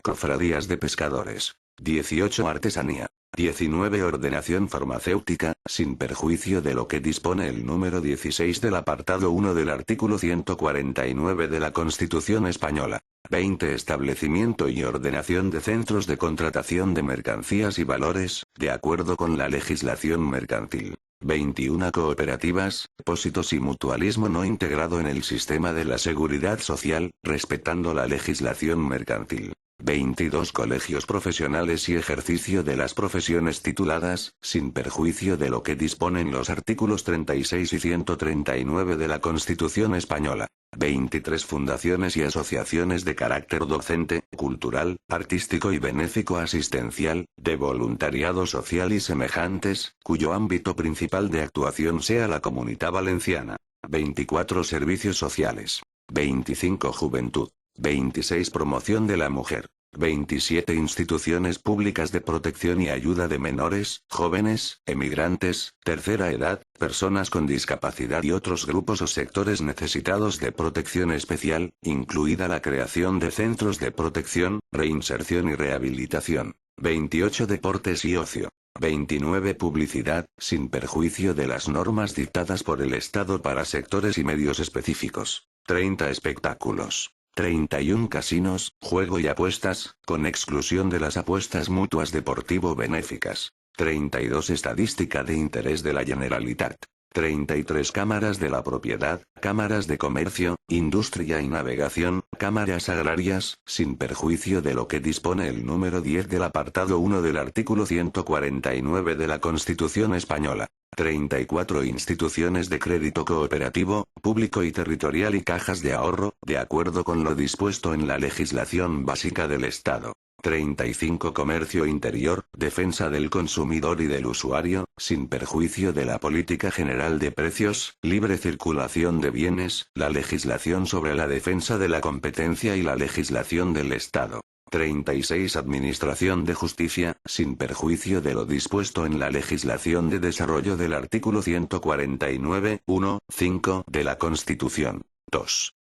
Cofradías de pescadores. 18 Artesanía. 19 Ordenación farmacéutica, sin perjuicio de lo que dispone el número 16 del apartado 1 del artículo 149 de la Constitución Española. 20 Establecimiento y ordenación de centros de contratación de mercancías y valores, de acuerdo con la legislación mercantil. 21 Cooperativas, depósitos y mutualismo no integrado en el sistema de la seguridad social, respetando la legislación mercantil. 22 Colegios profesionales y ejercicio de las profesiones tituladas, sin perjuicio de lo que disponen los artículos 36 y 139 de la Constitución Española. 23 Fundaciones y asociaciones de carácter docente, cultural, artístico y benéfico asistencial, de voluntariado social y semejantes, cuyo ámbito principal de actuación sea la Comunidad Valenciana. 24 Servicios sociales. 25 Juventud. 26 Promoción de la mujer. 27 Instituciones públicas de protección y ayuda de menores, jóvenes, emigrantes, tercera edad, personas con discapacidad y otros grupos o sectores necesitados de protección especial, incluida la creación de centros de protección, reinserción y rehabilitación. 28 Deportes y ocio. 29 Publicidad, sin perjuicio de las normas dictadas por el Estado para sectores y medios específicos. 30 Espectáculos. 31 Casinos, juego y apuestas, con exclusión de las apuestas mutuas deportivo-benéficas. 32 Estadística de interés de la Generalitat. 33 Cámaras de la propiedad, cámaras de comercio, industria y navegación, cámaras agrarias, sin perjuicio de lo que dispone el número 10 del apartado 1 del artículo 149 de la Constitución Española. 34 Instituciones de crédito cooperativo, público y territorial y cajas de ahorro, de acuerdo con lo dispuesto en la legislación básica del Estado. 35 Comercio interior, defensa del consumidor y del usuario, sin perjuicio de la política general de precios, libre circulación de bienes, la legislación sobre la defensa de la competencia y la legislación del Estado. 36 Administración de justicia, sin perjuicio de lo dispuesto en la legislación de desarrollo del artículo 149, 1, 5 de la Constitución. 2.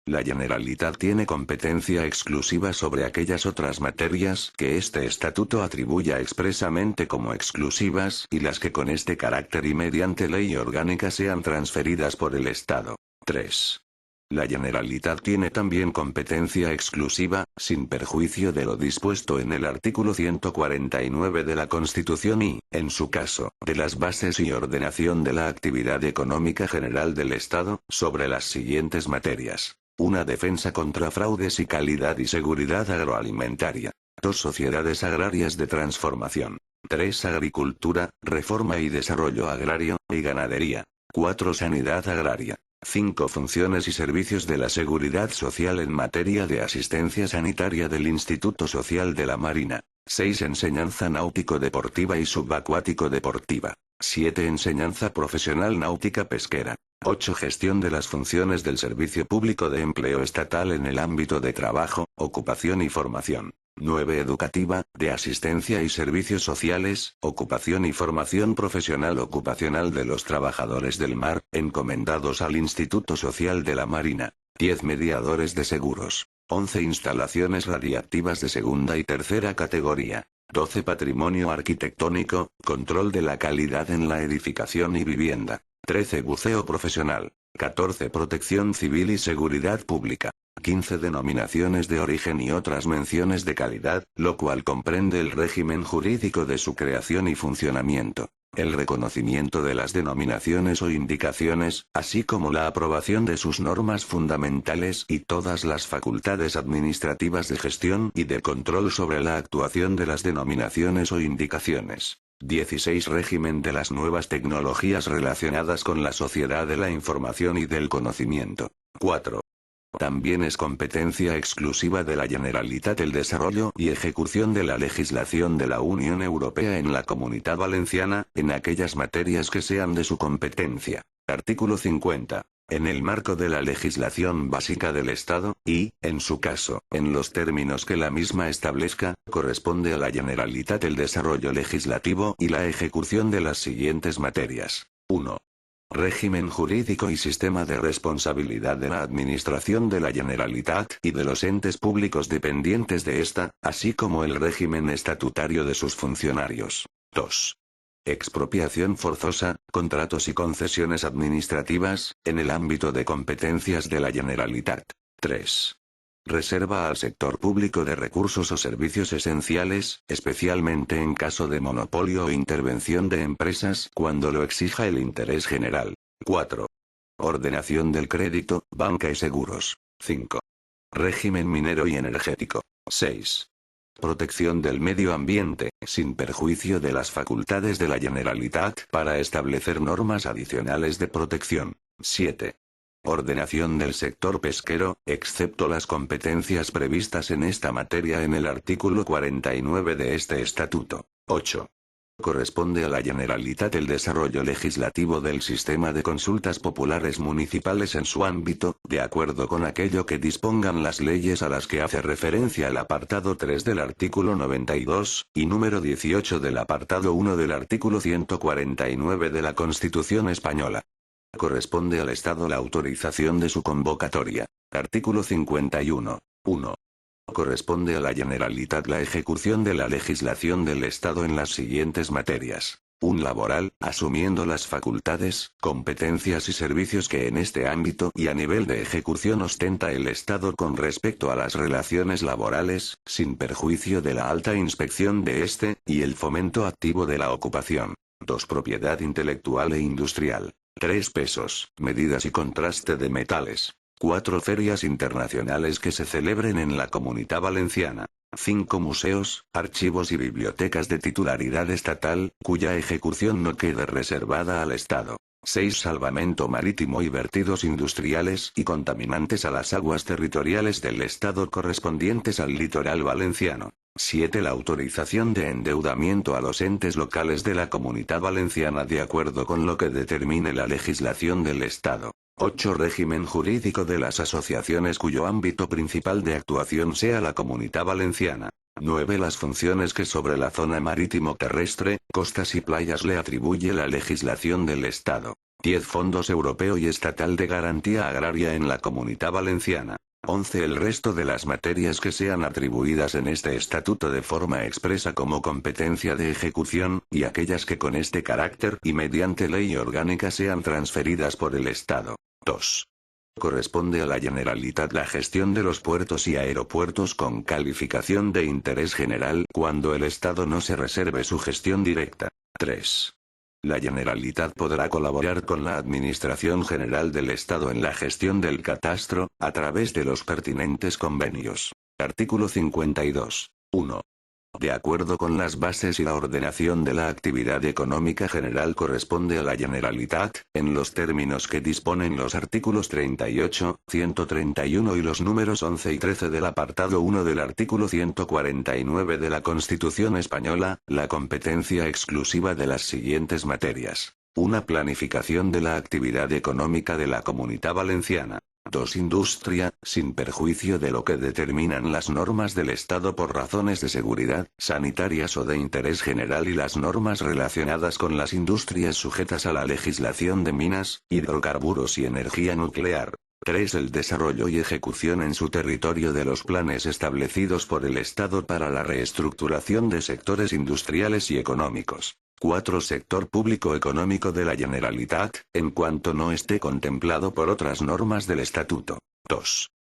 La Generalitat tiene competencia exclusiva sobre aquellas otras materias que este estatuto atribuya expresamente como exclusivas y las que con este carácter y mediante ley orgánica sean transferidas por el Estado. 3. La Generalitat tiene también competencia exclusiva, sin perjuicio de lo dispuesto en el artículo 149 de la Constitución y, en su caso, de las bases y ordenación de la actividad económica general del Estado, sobre las siguientes materias. 1. Defensa contra fraudes y calidad y seguridad agroalimentaria. 2. Sociedades agrarias de transformación. 3. Agricultura, reforma y desarrollo agrario, y ganadería. 4. Sanidad agraria. 5. Funciones y servicios de la seguridad social en materia de asistencia sanitaria del Instituto Social de la Marina. 6. Enseñanza náutico-deportiva y subacuático-deportiva. 7. Enseñanza profesional náutica pesquera. 8. Gestión de las funciones del Servicio Público de Empleo Estatal en el ámbito de trabajo, ocupación y formación. 9. Educativa, de asistencia y servicios sociales, ocupación y formación profesional ocupacional de los trabajadores del mar, encomendados al Instituto Social de la Marina. 10. Mediadores de seguros. 11. Instalaciones radiactivas de segunda y tercera categoría. 12. Patrimonio arquitectónico, control de la calidad en la edificación y vivienda. 13. Buceo profesional. 14. Protección civil y seguridad pública. 15. Denominaciones de origen y otras menciones de calidad, lo cual comprende el régimen jurídico de su creación y funcionamiento, el reconocimiento de las denominaciones o indicaciones, así como la aprobación de sus normas fundamentales y todas las facultades administrativas de gestión y de control sobre la actuación de las denominaciones o indicaciones. 16. Régimen de las nuevas tecnologías relacionadas con la sociedad de la información y del conocimiento. 4. También es competencia exclusiva de la Generalitat el desarrollo y ejecución de la legislación de la Unión Europea en la Comunidad Valenciana, en aquellas materias que sean de su competencia. Artículo 50. En el marco de la legislación básica del Estado, y, en su caso, en los términos que la misma establezca, corresponde a la Generalitat el desarrollo legislativo y la ejecución de las siguientes materias. 1. Régimen jurídico y sistema de responsabilidad de la Administración de la Generalitat y de los entes públicos dependientes de esta, así como el régimen estatutario de sus funcionarios. 2. Expropiación forzosa, contratos y concesiones administrativas, en el ámbito de competencias de la Generalitat. 3. Reserva al sector público de recursos o servicios esenciales, especialmente en caso de monopolio o intervención de empresas cuando lo exija el interés general. 4. Ordenación del crédito, banca y seguros. 5. Régimen minero y energético. 6. Protección del medio ambiente, sin perjuicio de las facultades de la Generalitat para establecer normas adicionales de protección. 7. Ordenación del sector pesquero, excepto las competencias previstas en esta materia en el artículo 49 de este estatuto. 8. Corresponde a la Generalitat el desarrollo legislativo del sistema de consultas populares municipales en su ámbito, de acuerdo con aquello que dispongan las leyes a las que hace referencia el apartado 3 del artículo 92, y número 18 del apartado 1 del artículo 149 de la Constitución española. Corresponde al Estado la autorización de su convocatoria. Artículo 51. 1. Corresponde a la Generalitat la ejecución de la legislación del Estado en las siguientes materias. 1. Laboral, asumiendo las facultades, competencias y servicios que en este ámbito y a nivel de ejecución ostenta el Estado con respecto a las relaciones laborales, sin perjuicio de la alta inspección de este, y el fomento activo de la ocupación. 2. Propiedad intelectual e industrial. 3. Pesos, medidas y contraste de metales. 4. Ferias internacionales que se celebren en la Comunidad Valenciana. 5. Museos, archivos y bibliotecas de titularidad estatal, cuya ejecución no quede reservada al Estado. 6. Salvamento marítimo y vertidos industriales y contaminantes a las aguas territoriales del Estado correspondientes al litoral valenciano. 7. La autorización de endeudamiento a los entes locales de la Comunidad Valenciana de acuerdo con lo que determine la legislación del Estado. 8. Régimen jurídico de las asociaciones cuyo ámbito principal de actuación sea la Comunidad Valenciana. 9. Las funciones que sobre la zona marítimo-terrestre, costas y playas le atribuye la legislación del Estado. 10. Fondos europeo y estatal de garantía agraria en la Comunidad Valenciana. 11. El resto de las materias que sean atribuidas en este estatuto de forma expresa como competencia de ejecución, y aquellas que con este carácter y mediante ley orgánica sean transferidas por el Estado. 2. Corresponde a la Generalitat la gestión de los puertos y aeropuertos con calificación de interés general cuando el Estado no se reserve su gestión directa. 3. La Generalitat podrá colaborar con la Administración General del Estado en la gestión del catastro, a través de los pertinentes convenios. Artículo 52. 1. De acuerdo con las bases y la ordenación de la actividad económica general corresponde a la Generalitat, en los términos que disponen los artículos 38, 131 y los números 11 y 13 del apartado 1 del artículo 149 de la Constitución española, la competencia exclusiva de las siguientes materias. 1. Planificación de la actividad económica de la Comunidad Valenciana. 2. Industria, sin perjuicio de lo que determinan las normas del Estado por razones de seguridad, sanitarias o de interés general y las normas relacionadas con las industrias sujetas a la legislación de minas, hidrocarburos y energía nuclear. 3. El desarrollo y ejecución en su territorio de los planes establecidos por el Estado para la reestructuración de sectores industriales y económicos. 4. Sector público económico de la Generalitat, en cuanto no esté contemplado por otras normas del Estatuto. 2.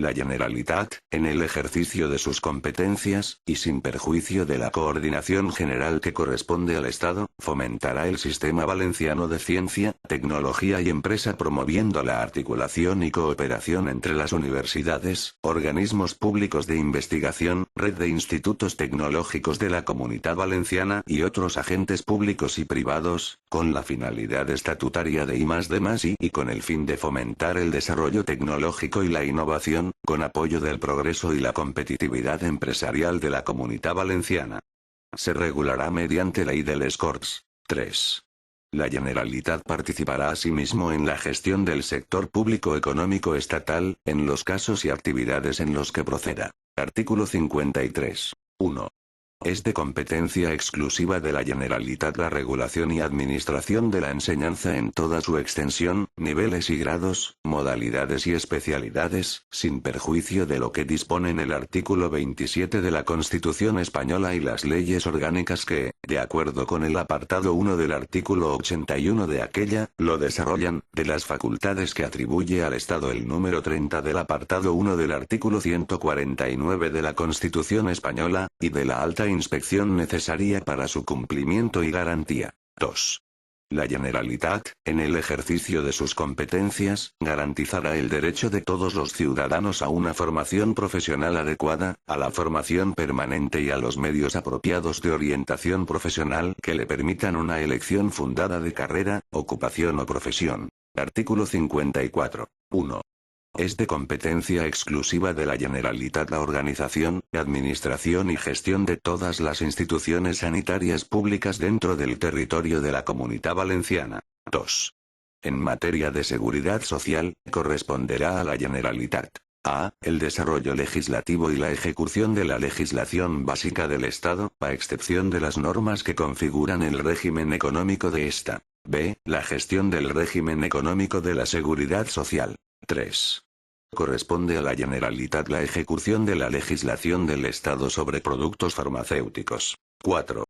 La Generalitat, en el ejercicio de sus competencias, y sin perjuicio de la coordinación general que corresponde al Estado, fomentará el sistema valenciano de ciencia, tecnología y empresa promoviendo la articulación y cooperación entre las universidades, organismos públicos de investigación, red de institutos tecnológicos de la Comunidad Valenciana y otros agentes públicos y privados, con la finalidad estatutaria de I+D+I y con el fin de fomentar el desarrollo tecnológico y la innovación, con apoyo del progreso y la competitividad empresarial de la Comunidad Valenciana. Se regulará mediante ley de les Corts. 3. La Generalitat participará asimismo en la gestión del sector público económico estatal, en los casos y actividades en los que proceda. Artículo 53. 1. Es de competencia exclusiva de la Generalitat la regulación y administración de la enseñanza en toda su extensión, niveles y grados, modalidades y especialidades, sin perjuicio de lo que disponen el artículo 27 de la Constitución española y las leyes orgánicas que, de acuerdo con el apartado 1 del artículo 81 de aquella, lo desarrollan, de las facultades que atribuye al Estado el número 30 del apartado 1 del artículo 149 de la Constitución española, y de la alta inspección necesaria para su cumplimiento y garantía. 2. La Generalitat, en el ejercicio de sus competencias, garantizará el derecho de todos los ciudadanos a una formación profesional adecuada, a la formación permanente y a los medios apropiados de orientación profesional que le permitan una elección fundada de carrera, ocupación o profesión. Artículo 54. 1. Es de competencia exclusiva de la Generalitat la organización, administración y gestión de todas las instituciones sanitarias públicas dentro del territorio de la Comunidad Valenciana. 2. En materia de seguridad social, corresponderá a la Generalitat: a. El desarrollo legislativo y la ejecución de la legislación básica del Estado, a excepción de las normas que configuran el régimen económico de esta. b. La gestión del régimen económico de la seguridad social. 3. Corresponde a la Generalitat la ejecución de la legislación del Estado sobre productos farmacéuticos. 4.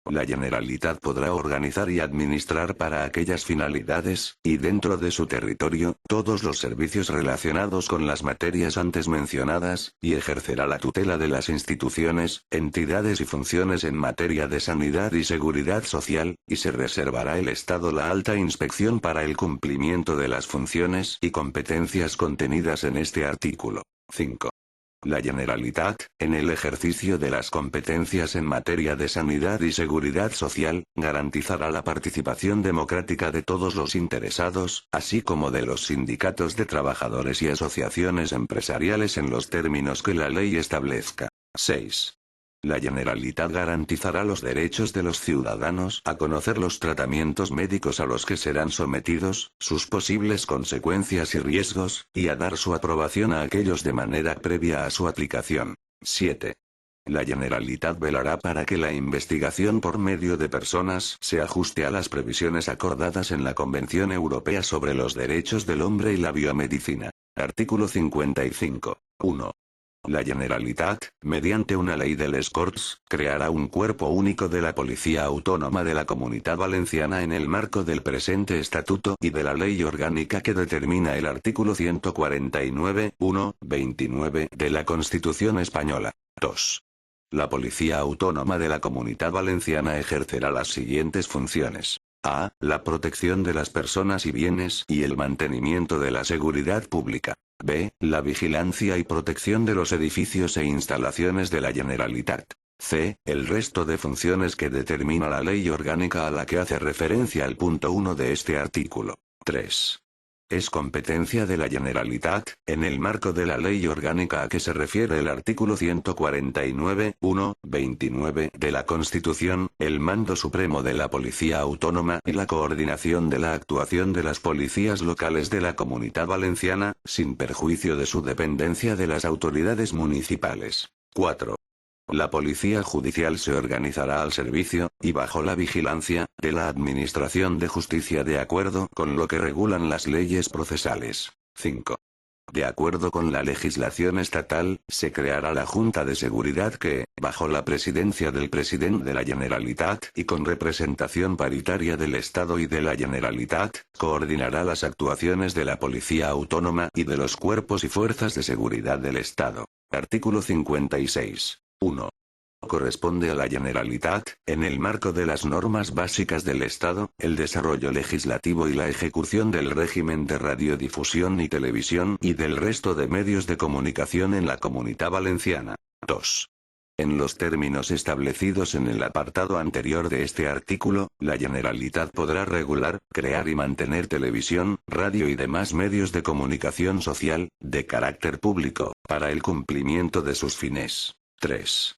La Generalitat podrá organizar y administrar para aquellas finalidades, y dentro de su territorio, todos los servicios relacionados con las materias antes mencionadas, y ejercerá la tutela de las instituciones, entidades y funciones en materia de sanidad y seguridad social, y se reservará el Estado la alta inspección para el cumplimiento de las funciones y competencias contenidas en este artículo. 5. La Generalitat, en el ejercicio de las competencias en materia de sanidad y seguridad social, garantizará la participación democrática de todos los interesados, así como de los sindicatos de trabajadores y asociaciones empresariales en los términos que la ley establezca. 6. La Generalitat garantizará los derechos de los ciudadanos a conocer los tratamientos médicos a los que serán sometidos, sus posibles consecuencias y riesgos, y a dar su aprobación a aquellos de manera previa a su aplicación. 7. La Generalitat velará para que la investigación por medio de personas se ajuste a las previsiones acordadas en la Convención Europea sobre los Derechos del Hombre y la Biomedicina. Artículo 55. 1. La Generalitat, mediante una ley de les Corts, creará un cuerpo único de la Policía Autónoma de la Comunidad Valenciana en el marco del presente estatuto y de la ley orgánica que determina el artículo 149, 1, 29 de la Constitución española. 2. La Policía Autónoma de la Comunidad Valenciana ejercerá las siguientes funciones: a. La protección de las personas y bienes y el mantenimiento de la seguridad pública. b. La vigilancia y protección de los edificios e instalaciones de la Generalitat. c. El resto de funciones que determina la ley orgánica a la que hace referencia el punto 1 de este artículo. 3. Es competencia de la Generalitat, en el marco de la ley orgánica a que se refiere el artículo 149, 1, 29 de la Constitución, el mando supremo de la Policía Autónoma y la coordinación de la actuación de las policías locales de la Comunidad Valenciana, sin perjuicio de su dependencia de las autoridades municipales. 4. La Policía Judicial se organizará al servicio, y bajo la vigilancia, de la Administración de Justicia de acuerdo con lo que regulan las leyes procesales. 5. De acuerdo con la legislación estatal, se creará la Junta de Seguridad que, bajo la presidencia del presidente de la Generalitat y con representación paritaria del Estado y de la Generalitat, coordinará las actuaciones de la Policía Autónoma y de los cuerpos y fuerzas de seguridad del Estado. Artículo 56. 1. Corresponde a la Generalitat, en el marco de las normas básicas del Estado, el desarrollo legislativo y la ejecución del régimen de radiodifusión y televisión y del resto de medios de comunicación en la Comunidad Valenciana. 2. En los términos establecidos en el apartado anterior de este artículo, la Generalitat podrá regular, crear y mantener televisión, radio y demás medios de comunicación social, de carácter público, para el cumplimiento de sus fines. 3.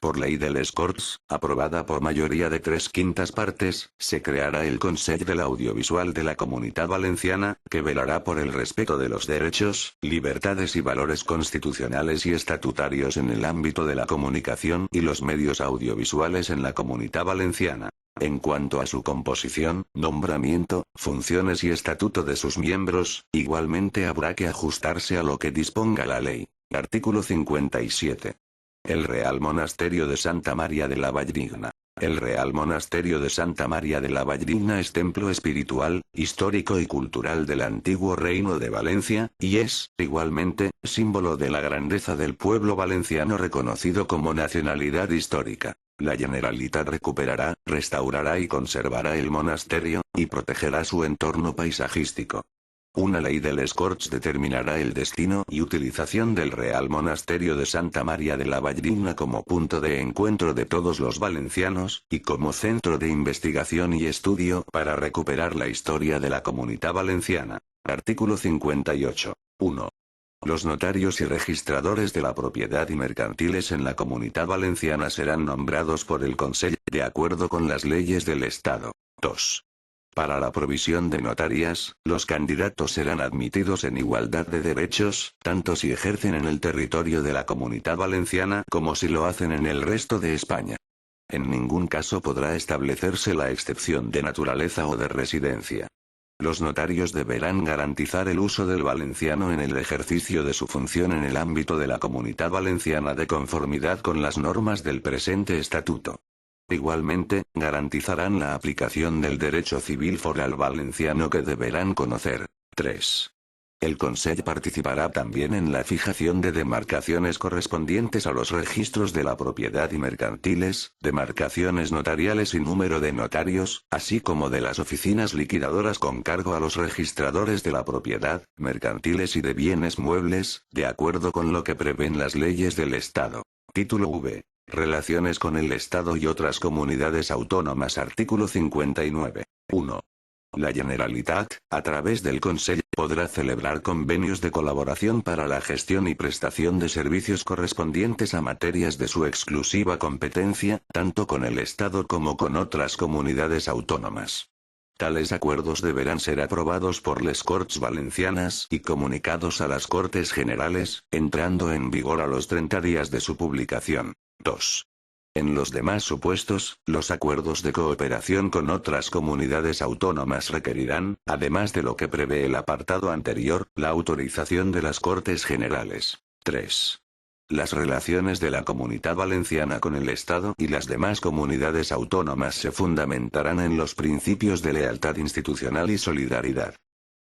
Por ley de les Corts, aprobada por mayoría de 3/5 partes, se creará el Consell de l'Audiovisual de la Comunidad Valenciana, que velará por el respeto de los derechos, libertades y valores constitucionales y estatutarios en el ámbito de la comunicación y los medios audiovisuales en la Comunidad Valenciana. En cuanto a su composición, nombramiento, funciones y estatuto de sus miembros, igualmente habrá que ajustarse a lo que disponga la ley. Artículo 57. El Real Monasterio de Santa María de la Valldigna. El Real Monasterio de Santa María de la Valldigna es templo espiritual, histórico y cultural del antiguo Reino de Valencia, y es, igualmente, símbolo de la grandeza del pueblo valenciano reconocido como nacionalidad histórica. La Generalitat recuperará, restaurará y conservará el monasterio, y protegerá su entorno paisajístico. Una ley de les Corts determinará el destino y utilización del Real Monasterio de Santa María de la Valldigna como punto de encuentro de todos los valencianos, y como centro de investigación y estudio para recuperar la historia de la Comunidad Valenciana. Artículo 58. 1. Los notarios y registradores de la propiedad y mercantiles en la Comunidad Valenciana serán nombrados por el Consell, de acuerdo con las leyes del Estado. 2. Para la provisión de notarías, los candidatos serán admitidos en igualdad de derechos, tanto si ejercen en el territorio de la Comunidad Valenciana como si lo hacen en el resto de España. En ningún caso podrá establecerse la excepción de naturaleza o de residencia. Los notarios deberán garantizar el uso del valenciano en el ejercicio de su función en el ámbito de la Comunidad Valenciana de conformidad con las normas del presente estatuto. Igualmente, garantizarán la aplicación del derecho civil foral valenciano que deberán conocer. 3. El Consell participará también en la fijación de demarcaciones correspondientes a los registros de la propiedad y mercantiles, demarcaciones notariales y número de notarios, así como de las oficinas liquidadoras con cargo a los registradores de la propiedad, mercantiles y de bienes muebles, de acuerdo con lo que prevén las leyes del Estado. Título V. Relaciones con el Estado y otras comunidades autónomas. Artículo 59. 1. La Generalitat, a través del Consell, podrá celebrar convenios de colaboración para la gestión y prestación de servicios correspondientes a materias de su exclusiva competencia, tanto con el Estado como con otras comunidades autónomas. Tales acuerdos deberán ser aprobados por les Corts Valencianas y comunicados a las Cortes Generales, entrando en vigor a los 30 días de su publicación. 2. En los demás supuestos, los acuerdos de cooperación con otras comunidades autónomas requerirán, además de lo que prevé el apartado anterior, la autorización de las Cortes Generales. 3. Las relaciones de la Comunidad Valenciana con el Estado y las demás comunidades autónomas se fundamentarán en los principios de lealtad institucional y solidaridad.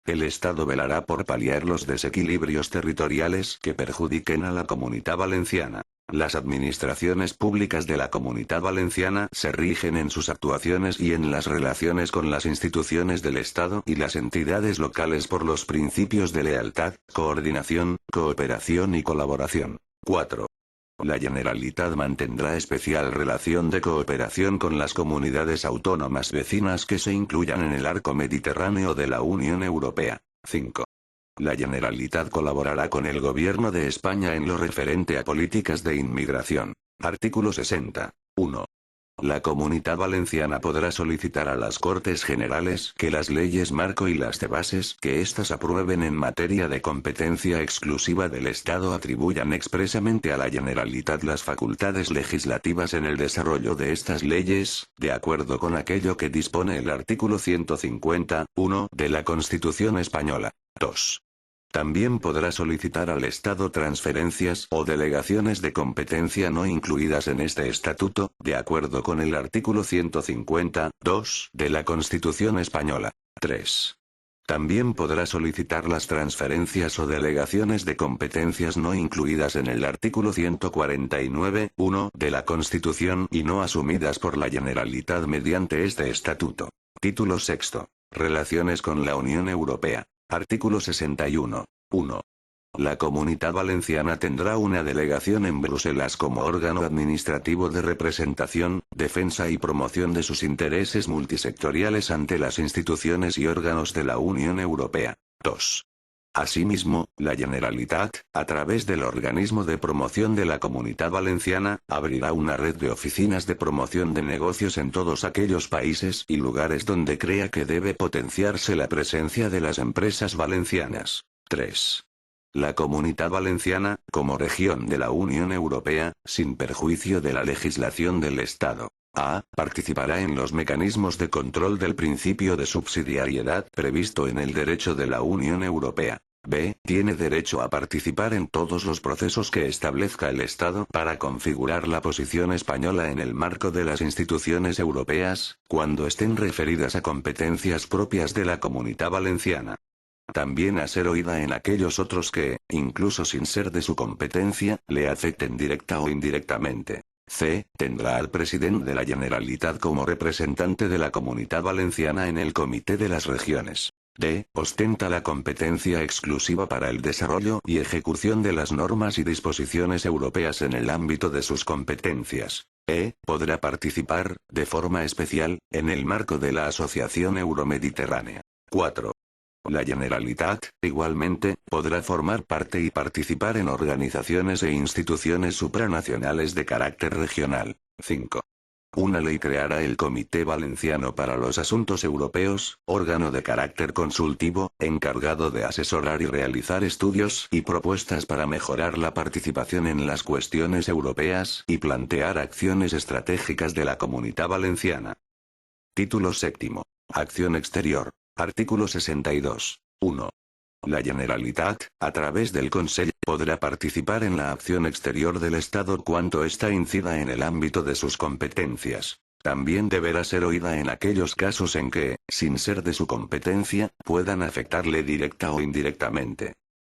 El Estado velará por paliar los desequilibrios territoriales que perjudiquen a la Comunidad Valenciana. Las administraciones públicas de la Comunidad Valenciana se rigen en sus actuaciones y en las relaciones con las instituciones del Estado y las entidades locales por los principios de lealtad, coordinación, cooperación y colaboración. 4. La Generalitat mantendrá especial relación de cooperación con las comunidades autónomas vecinas que se incluyan en el arco mediterráneo de la Unión Europea. 5. La Generalitat colaborará con el Gobierno de España en lo referente a políticas de inmigración. Artículo 60. 1. La Comunidad Valenciana podrá solicitar a las Cortes Generales que las leyes marco y las de bases que éstas aprueben en materia de competencia exclusiva del Estado atribuyan expresamente a la Generalitat las facultades legislativas en el desarrollo de estas leyes, de acuerdo con aquello que dispone el artículo 150, 1 de la Constitución Española. 2. También podrá solicitar al Estado transferencias o delegaciones de competencia no incluidas en este estatuto, de acuerdo con el artículo 150.2 de la Constitución española. 3. También podrá solicitar las transferencias o delegaciones de competencias no incluidas en el artículo 149.1 de la Constitución y no asumidas por la Generalitat mediante este estatuto. Título sexto. Relaciones con la Unión Europea. Artículo 61. 1. La Comunitat Valenciana tendrá una delegación en Bruselas como órgano administrativo de representación, defensa y promoción de sus intereses multisectoriales ante las instituciones y órganos de la Unión Europea. 2. Asimismo, la Generalitat, a través del organismo de promoción de la Comunitat Valenciana, abrirá una red de oficinas de promoción de negocios en todos aquellos países y lugares donde crea que debe potenciarse la presencia de las empresas valencianas. 3. La Comunitat Valenciana, como región de la Unión Europea, sin perjuicio de la legislación del Estado, a. participará en los mecanismos de control del principio de subsidiariedad previsto en el derecho de la Unión Europea. B. Tiene derecho a participar en todos los procesos que establezca el Estado para configurar la posición española en el marco de las instituciones europeas, cuando estén referidas a competencias propias de la Comunitat Valenciana. También a ser oída en aquellos otros que, incluso sin ser de su competencia, le afecten directa o indirectamente. C. Tendrá al presidente de la Generalitat como representante de la Comunitat Valenciana en el Comité de las Regiones. D. Ostenta la competencia exclusiva para el desarrollo y ejecución de las normas y disposiciones europeas en el ámbito de sus competencias. E. Podrá participar, de forma especial, en el marco de la Asociación Euromediterránea. 4. La Generalitat, igualmente, podrá formar parte y participar en organizaciones e instituciones supranacionales de carácter regional. 5. Una ley creará el Comité Valenciano para los Asuntos Europeos, órgano de carácter consultivo, encargado de asesorar y realizar estudios y propuestas para mejorar la participación en las cuestiones europeas y plantear acciones estratégicas de la Comunitat Valenciana. Título séptimo. Acción exterior. Artículo 62. 1. La Generalitat, a través del Consell, podrá participar en la acción exterior del Estado cuanto ésta incida en el ámbito de sus competencias. También deberá ser oída en aquellos casos en que, sin ser de su competencia, puedan afectarle directa o indirectamente.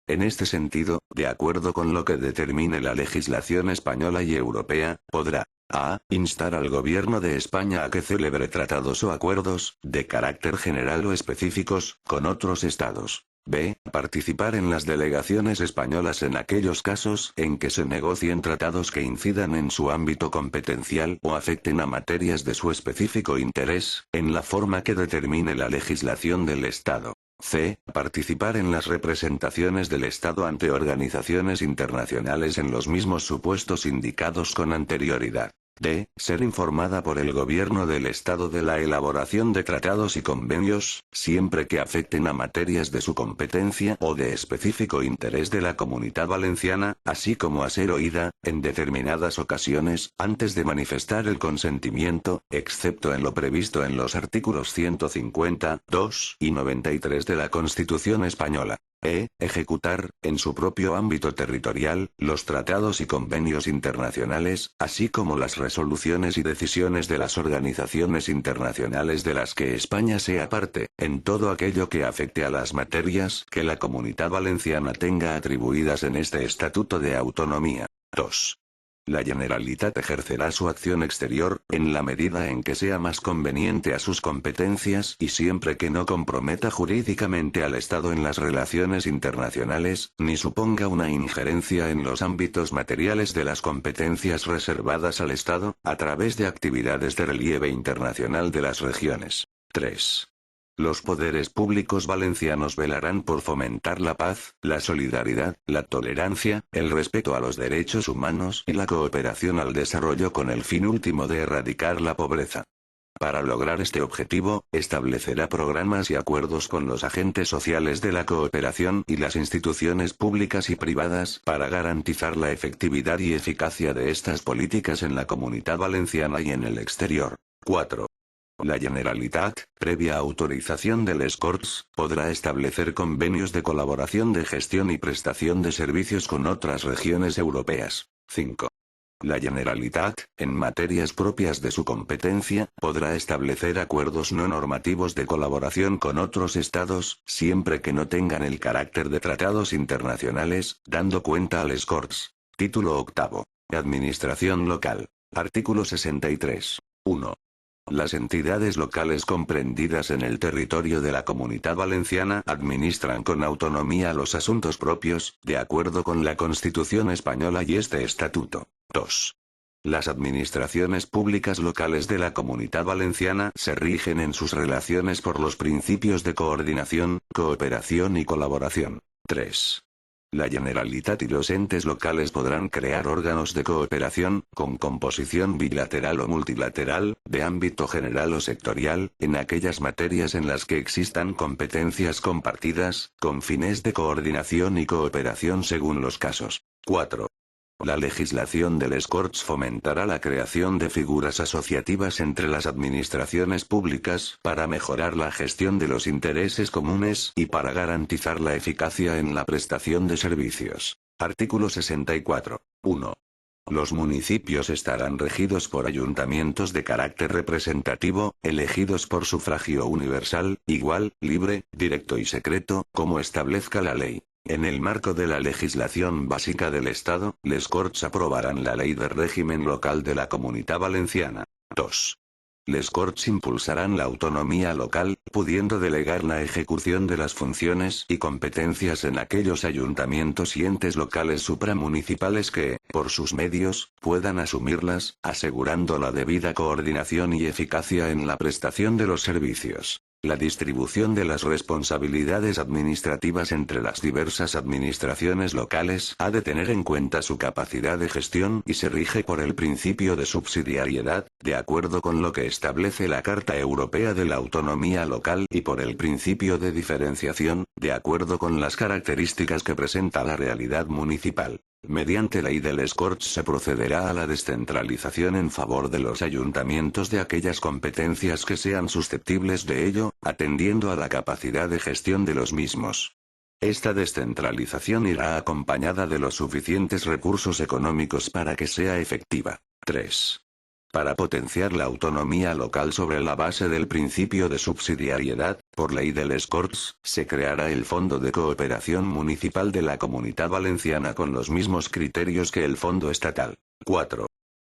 En este sentido, de acuerdo con lo que determine la legislación española y europea, podrá a. Instar al Gobierno de España a que celebre tratados o acuerdos, de carácter general o específicos, con otros estados. B. Participar en las delegaciones españolas en aquellos casos en que se negocien tratados que incidan en su ámbito competencial o afecten a materias de su específico interés, en la forma que determine la legislación del Estado. C. Participar en las representaciones del Estado ante organizaciones internacionales en los mismos supuestos indicados con anterioridad. D. Ser informada por el Gobierno del Estado de la elaboración de tratados y convenios, siempre que afecten a materias de su competencia o de específico interés de la Comunitat Valenciana, así como a ser oída, en determinadas ocasiones, antes de manifestar el consentimiento, excepto en lo previsto en los artículos 150.2 y 93 de la Constitución española. E. Ejecutar, en su propio ámbito territorial, los tratados y convenios internacionales, así como las resoluciones y decisiones de las organizaciones internacionales de las que España sea parte, en todo aquello que afecte a las materias que la Comunitat Valenciana tenga atribuidas en este Estatuto de Autonomía. 2. La Generalitat ejercerá su acción exterior, en la medida en que sea más conveniente a sus competencias y siempre que no comprometa jurídicamente al Estado en las relaciones internacionales, ni suponga una injerencia en los ámbitos materiales de las competencias reservadas al Estado, a través de actividades de relieve internacional de las regiones. 3. Los poderes públicos valencianos velarán por fomentar la paz, la solidaridad, la tolerancia, el respeto a los derechos humanos y la cooperación al desarrollo con el fin último de erradicar la pobreza. Para lograr este objetivo, establecerá programas y acuerdos con los agentes sociales de la cooperación y las instituciones públicas y privadas para garantizar la efectividad y eficacia de estas políticas en la Comunitat Valenciana y en el exterior. 4. La Generalitat, previa autorización de les Corts, podrá establecer convenios de colaboración de gestión y prestación de servicios con otras regiones europeas. 5. La Generalitat, en materias propias de su competencia, podrá establecer acuerdos no normativos de colaboración con otros estados, siempre que no tengan el carácter de tratados internacionales, dando cuenta a les Corts. Título octavo. Administración local. Artículo 63. 1. Las entidades locales comprendidas en el territorio de la Comunidad Valenciana administran con autonomía los asuntos propios, de acuerdo con la Constitución española y este Estatuto. 2. Las administraciones públicas locales de la Comunidad Valenciana se rigen en sus relaciones por los principios de coordinación, cooperación y colaboración. 3. La Generalitat y los entes locales podrán crear órganos de cooperación, con composición bilateral o multilateral, de ámbito general o sectorial, en aquellas materias en las que existan competencias compartidas, con fines de coordinación y cooperación según los casos. 4. La legislación de les Corts fomentará la creación de figuras asociativas entre las administraciones públicas para mejorar la gestión de los intereses comunes y para garantizar la eficacia en la prestación de servicios. Artículo 64. 1. Los municipios estarán regidos por ayuntamientos de carácter representativo, elegidos por sufragio universal, igual, libre, directo y secreto, como establezca la ley. En el marco de la legislación básica del Estado, les Corts aprobarán la ley de régimen local de la Comunidad Valenciana. 2. Les Corts impulsarán la autonomía local, pudiendo delegar la ejecución de las funciones y competencias en aquellos ayuntamientos y entes locales supramunicipales que, por sus medios, puedan asumirlas, asegurando la debida coordinación y eficacia en la prestación de los servicios. La distribución de las responsabilidades administrativas entre las diversas administraciones locales ha de tener en cuenta su capacidad de gestión y se rige por el principio de subsidiariedad, de acuerdo con lo que establece la Carta Europea de la Autonomía Local y por el principio de diferenciación, de acuerdo con las características que presenta la realidad municipal. Mediante ley de les Corts se procederá a la descentralización en favor de los ayuntamientos de aquellas competencias que sean susceptibles de ello, atendiendo a la capacidad de gestión de los mismos. Esta descentralización irá acompañada de los suficientes recursos económicos para que sea efectiva. 3. Para potenciar la autonomía local sobre la base del principio de subsidiariedad, por ley de les Corts, se creará el Fondo de Cooperación Municipal de la Comunidad Valenciana con los mismos criterios que el Fondo Estatal. 4.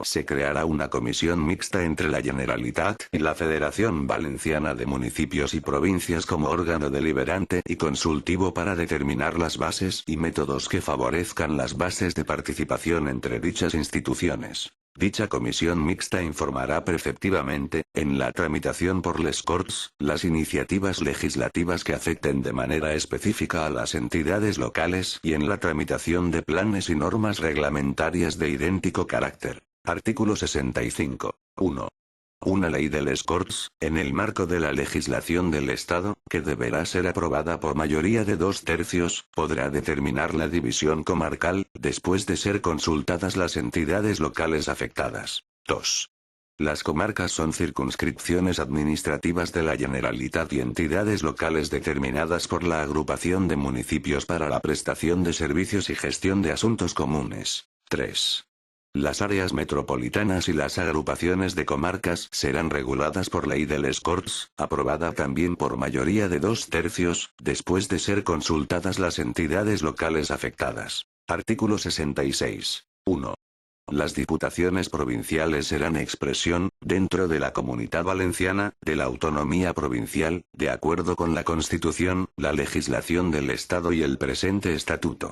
Se creará una comisión mixta entre la Generalitat y la Federación Valenciana de Municipios y Provincias como órgano deliberante y consultivo para determinar las bases y métodos que favorezcan las bases de participación entre dichas instituciones. Dicha comisión mixta informará preceptivamente, en la tramitación por les Corts, las iniciativas legislativas que afecten de manera específica a las entidades locales y en la tramitación de planes y normas reglamentarias de idéntico carácter. Artículo 65. 1. Una ley de les Corts, en el marco de la legislación del Estado, que deberá ser aprobada por mayoría de 2/3, podrá determinar la división comarcal, después de ser consultadas las entidades locales afectadas. 2. Las comarcas son circunscripciones administrativas de la Generalitat y entidades locales determinadas por la agrupación de municipios para la prestación de servicios y gestión de asuntos comunes. 3. Las áreas metropolitanas y las agrupaciones de comarcas serán reguladas por ley de les Corts, aprobada también por mayoría de 2/3, después de ser consultadas las entidades locales afectadas. Artículo 66. 1. Las diputaciones provinciales serán expresión, dentro de la Comunidad Valenciana, de la autonomía provincial, de acuerdo con la Constitución, la legislación del Estado y el presente Estatuto.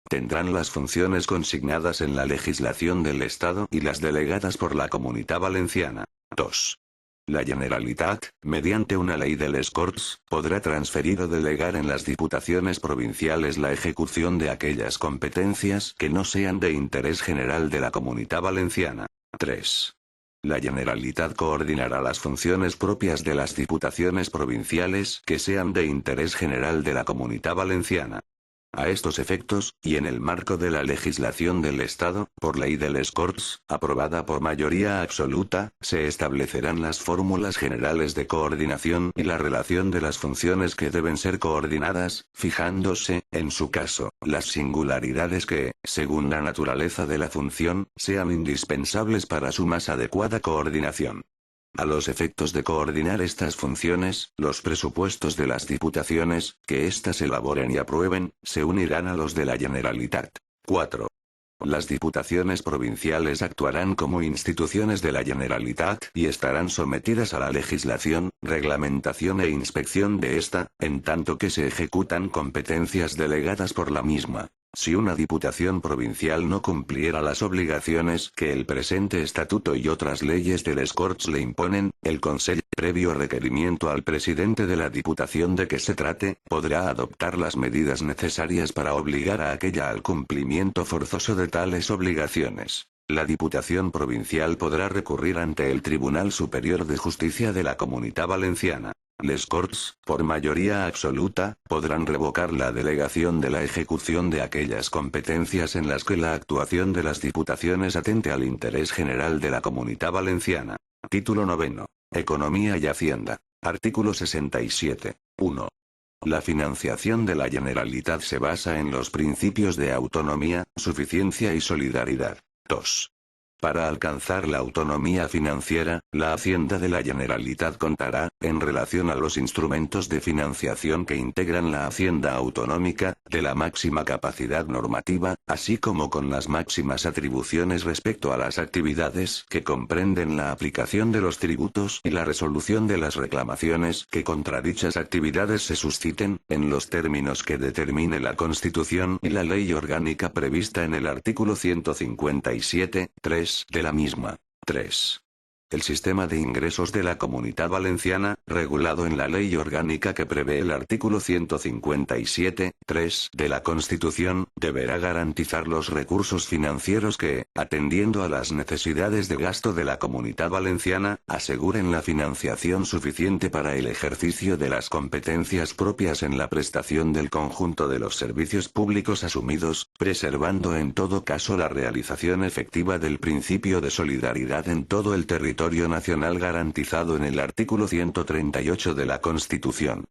Tendrán las funciones consignadas en la legislación del Estado y las delegadas por la Comunidad Valenciana. 2. La Generalitat, mediante una ley de les Corts, podrá transferir o delegar en las diputaciones provinciales la ejecución de aquellas competencias que no sean de interés general de la Comunidad Valenciana. 3. La Generalitat coordinará las funciones propias de las diputaciones provinciales que sean de interés general de la Comunidad Valenciana. A estos efectos, y en el marco de la legislación del Estado, por ley de les Corts, aprobada por mayoría absoluta, se establecerán las fórmulas generales de coordinación y la relación de las funciones que deben ser coordinadas, fijándose, en su caso, las singularidades que, según la naturaleza de la función, sean indispensables para su más adecuada coordinación. A los efectos de coordinar estas funciones, los presupuestos de las diputaciones, que éstas elaboren y aprueben, se unirán a los de la Generalitat. 4. Las diputaciones provinciales actuarán como instituciones de la Generalitat y estarán sometidas a la legislación, reglamentación e inspección de esta, en tanto que se ejecutan competencias delegadas por la misma. Si una diputación provincial no cumpliera las obligaciones que el presente estatuto y otras leyes de les Corts le imponen, el Consell, previo requerimiento al presidente de la diputación de que se trate, podrá adoptar las medidas necesarias para obligar a aquella al cumplimiento forzoso de tales obligaciones. La Diputación Provincial podrá recurrir ante el Tribunal Superior de Justicia de la Comunitat Valenciana. Les Corts, por mayoría absoluta, podrán revocar la delegación de la ejecución de aquellas competencias en las que la actuación de las diputaciones atente al interés general de la Comunitat Valenciana. Título 9. Economía y Hacienda. Artículo 67. 1. La financiación de la Generalitat se basa en los principios de autonomía, suficiencia y solidaridad. 2. Para alcanzar la autonomía financiera, la Hacienda de la Generalitat contará, en relación a los instrumentos de financiación que integran la Hacienda autonómica, de la máxima capacidad normativa, así como con las máximas atribuciones respecto a las actividades que comprenden la aplicación de los tributos y la resolución de las reclamaciones que contra dichas actividades se susciten, en los términos que determine la Constitución y la ley orgánica prevista en el artículo 157, 3 de la misma. 3. El sistema de ingresos de la Comunitat Valenciana, regulado en la ley orgánica que prevé el artículo 157, 3 de la Constitución, deberá garantizar los recursos financieros que, atendiendo a las necesidades de gasto de la Comunitat Valenciana, aseguren la financiación suficiente para el ejercicio de las competencias propias en la prestación del conjunto de los servicios públicos asumidos, preservando en todo caso la realización efectiva del principio de solidaridad en todo el territorio nacional garantizado en el artículo 138 de la Constitución.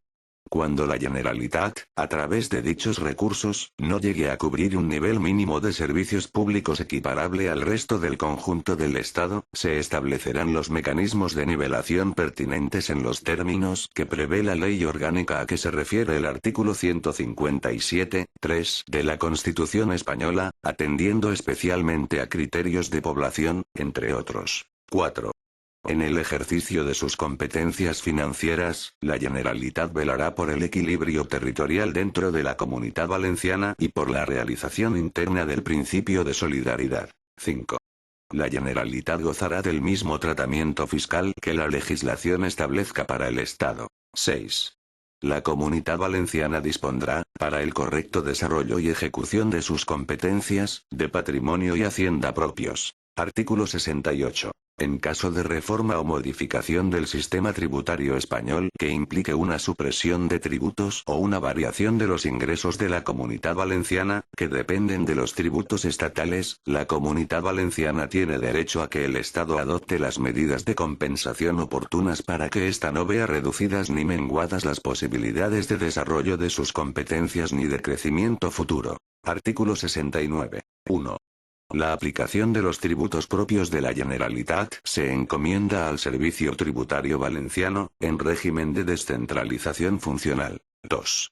Cuando la Generalitat, a través de dichos recursos, no llegue a cubrir un nivel mínimo de servicios públicos equiparable al resto del conjunto del Estado, se establecerán los mecanismos de nivelación pertinentes en los términos que prevé la ley orgánica a que se refiere el artículo 157, 3 de la Constitución española, atendiendo especialmente a criterios de población, entre otros. 4. En el ejercicio de sus competencias financieras, la Generalitat velará por el equilibrio territorial dentro de la Comunitat Valenciana y por la realización interna del principio de solidaridad. 5. La Generalitat gozará del mismo tratamiento fiscal que la legislación establezca para el Estado. 6. La Comunitat Valenciana dispondrá, para el correcto desarrollo y ejecución de sus competencias, de patrimonio y hacienda propios. Artículo 68. En caso de reforma o modificación del sistema tributario español que implique una supresión de tributos o una variación de los ingresos de la Comunitat Valenciana, que dependen de los tributos estatales, la Comunitat Valenciana tiene derecho a que el Estado adopte las medidas de compensación oportunas para que ésta no vea reducidas ni menguadas las posibilidades de desarrollo de sus competencias ni de crecimiento futuro. Artículo 69. 1. La aplicación de los tributos propios de la Generalitat se encomienda al Servicio Tributario Valenciano, en régimen de descentralización funcional. 2.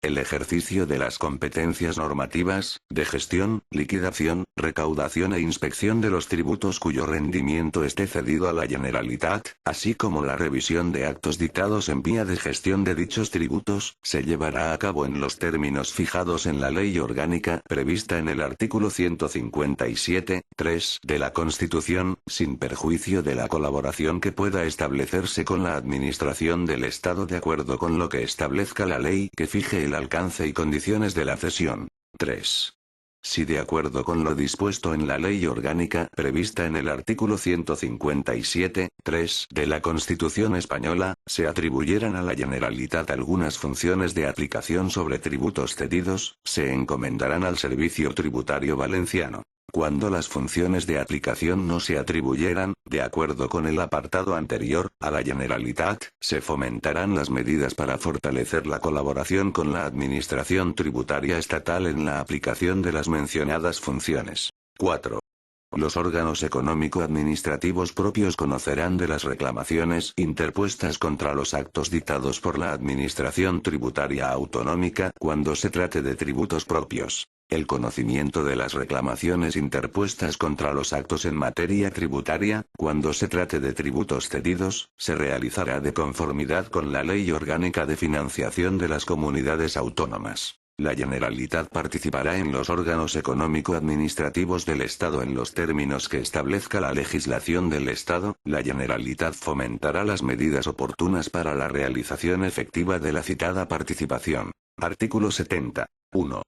El ejercicio de las competencias normativas, de gestión, liquidación, recaudación e inspección de los tributos cuyo rendimiento esté cedido a la Generalitat, así como la revisión de actos dictados en vía de gestión de dichos tributos, se llevará a cabo en los términos fijados en la ley orgánica prevista en el artículo 157, 3 de la Constitución, sin perjuicio de la colaboración que pueda establecerse con la Administración del Estado de acuerdo con lo que establezca la ley que fije el alcance y condiciones de la cesión. 3. si de acuerdo con lo dispuesto en la ley orgánica prevista en el artículo 157.3 de la Constitución española, se atribuyeran a la Generalitat algunas funciones de aplicación sobre tributos cedidos, se encomendarán al Servicio Tributario Valenciano. Cuando las funciones de aplicación no se atribuyeran, de acuerdo con el apartado anterior, a la Generalitat, se fomentarán las medidas para fortalecer la colaboración con la Administración Tributaria Estatal en la aplicación de las mencionadas funciones. 4. Los órganos económico-administrativos propios conocerán de las reclamaciones interpuestas contra los actos dictados por la Administración Tributaria Autonómica cuando se trate de tributos propios. El conocimiento de las reclamaciones interpuestas contra los actos en materia tributaria, cuando se trate de tributos cedidos, se realizará de conformidad con la Ley Orgánica de Financiación de las Comunidades Autónomas. La Generalitat participará en los órganos económico-administrativos del Estado en los términos que establezca la legislación del Estado. La Generalitat fomentará las medidas oportunas para la realización efectiva de la citada participación. Artículo 70. 1.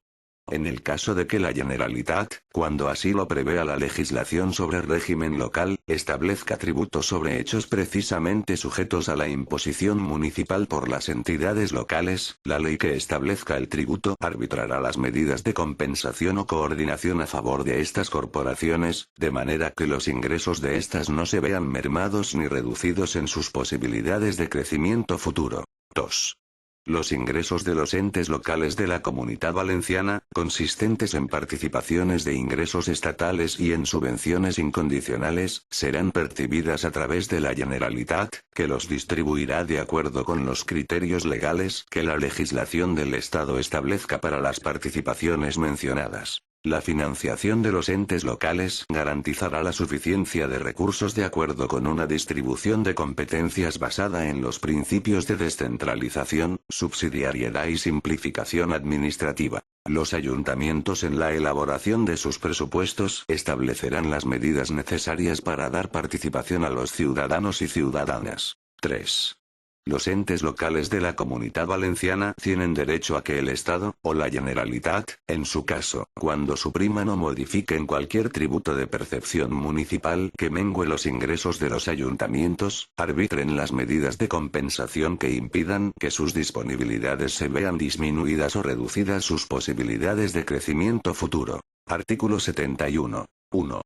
En el caso de que la Generalitat, cuando así lo prevea la legislación sobre régimen local, establezca tributos sobre hechos precisamente sujetos a la imposición municipal por las entidades locales, la ley que establezca el tributo arbitrará las medidas de compensación o coordinación a favor de estas corporaciones, de manera que los ingresos de estas no se vean mermados ni reducidos en sus posibilidades de crecimiento futuro. 2. Los ingresos de los entes locales de la Comunidad Valenciana, consistentes en participaciones de ingresos estatales y en subvenciones incondicionales, serán percibidas a través de la Generalitat, que los distribuirá de acuerdo con los criterios legales que la legislación del Estado establezca para las participaciones mencionadas. La financiación de los entes locales garantizará la suficiencia de recursos de acuerdo con una distribución de competencias basada en los principios de descentralización, subsidiariedad y simplificación administrativa. Los ayuntamientos en la elaboración de sus presupuestos establecerán las medidas necesarias para dar participación a los ciudadanos y ciudadanas. 3. Los entes locales de la Comunidad Valenciana tienen derecho a que el Estado, o la Generalitat, en su caso, cuando supriman o modifiquen cualquier tributo de percepción municipal que mengue los ingresos de los ayuntamientos, arbitren las medidas de compensación que impidan que sus disponibilidades se vean disminuidas o reducidas sus posibilidades de crecimiento futuro. Artículo 71. 1.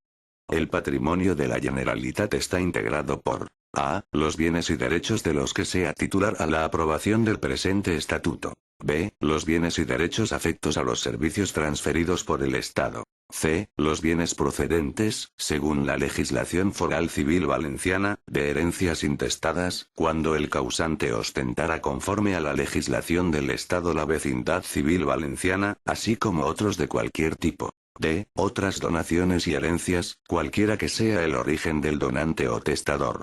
El patrimonio de la Generalitat está integrado por a. Los bienes y derechos de los que sea titular a la aprobación del presente estatuto. B. Los bienes y derechos afectos a los servicios transferidos por el Estado. C. Los bienes procedentes, según la legislación foral civil valenciana, de herencias intestadas, cuando el causante ostentara conforme a la legislación del Estado la vecindad civil valenciana, así como otros de cualquier tipo. D. Otras donaciones y herencias, cualquiera que sea el origen del donante o testador.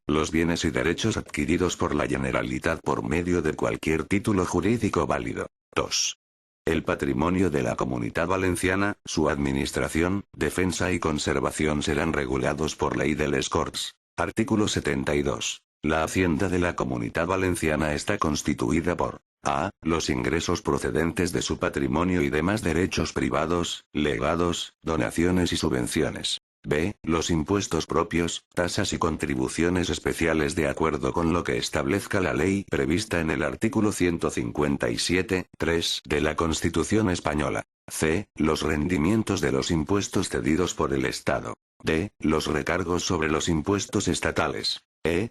Los bienes y derechos adquiridos por la Generalitat por medio de cualquier título jurídico válido. 2. El patrimonio de la Comunidad Valenciana, su administración, defensa y conservación serán regulados por ley de les Corts. Artículo 72. La hacienda de la Comunidad Valenciana está constituida por a. Los ingresos procedentes de su patrimonio y demás derechos privados, legados, donaciones y subvenciones. B. Los impuestos propios, tasas y contribuciones especiales de acuerdo con lo que establezca la ley prevista en el artículo 157.3 de la Constitución española. C. Los rendimientos de los impuestos cedidos por el Estado. D. Los recargos sobre los impuestos estatales.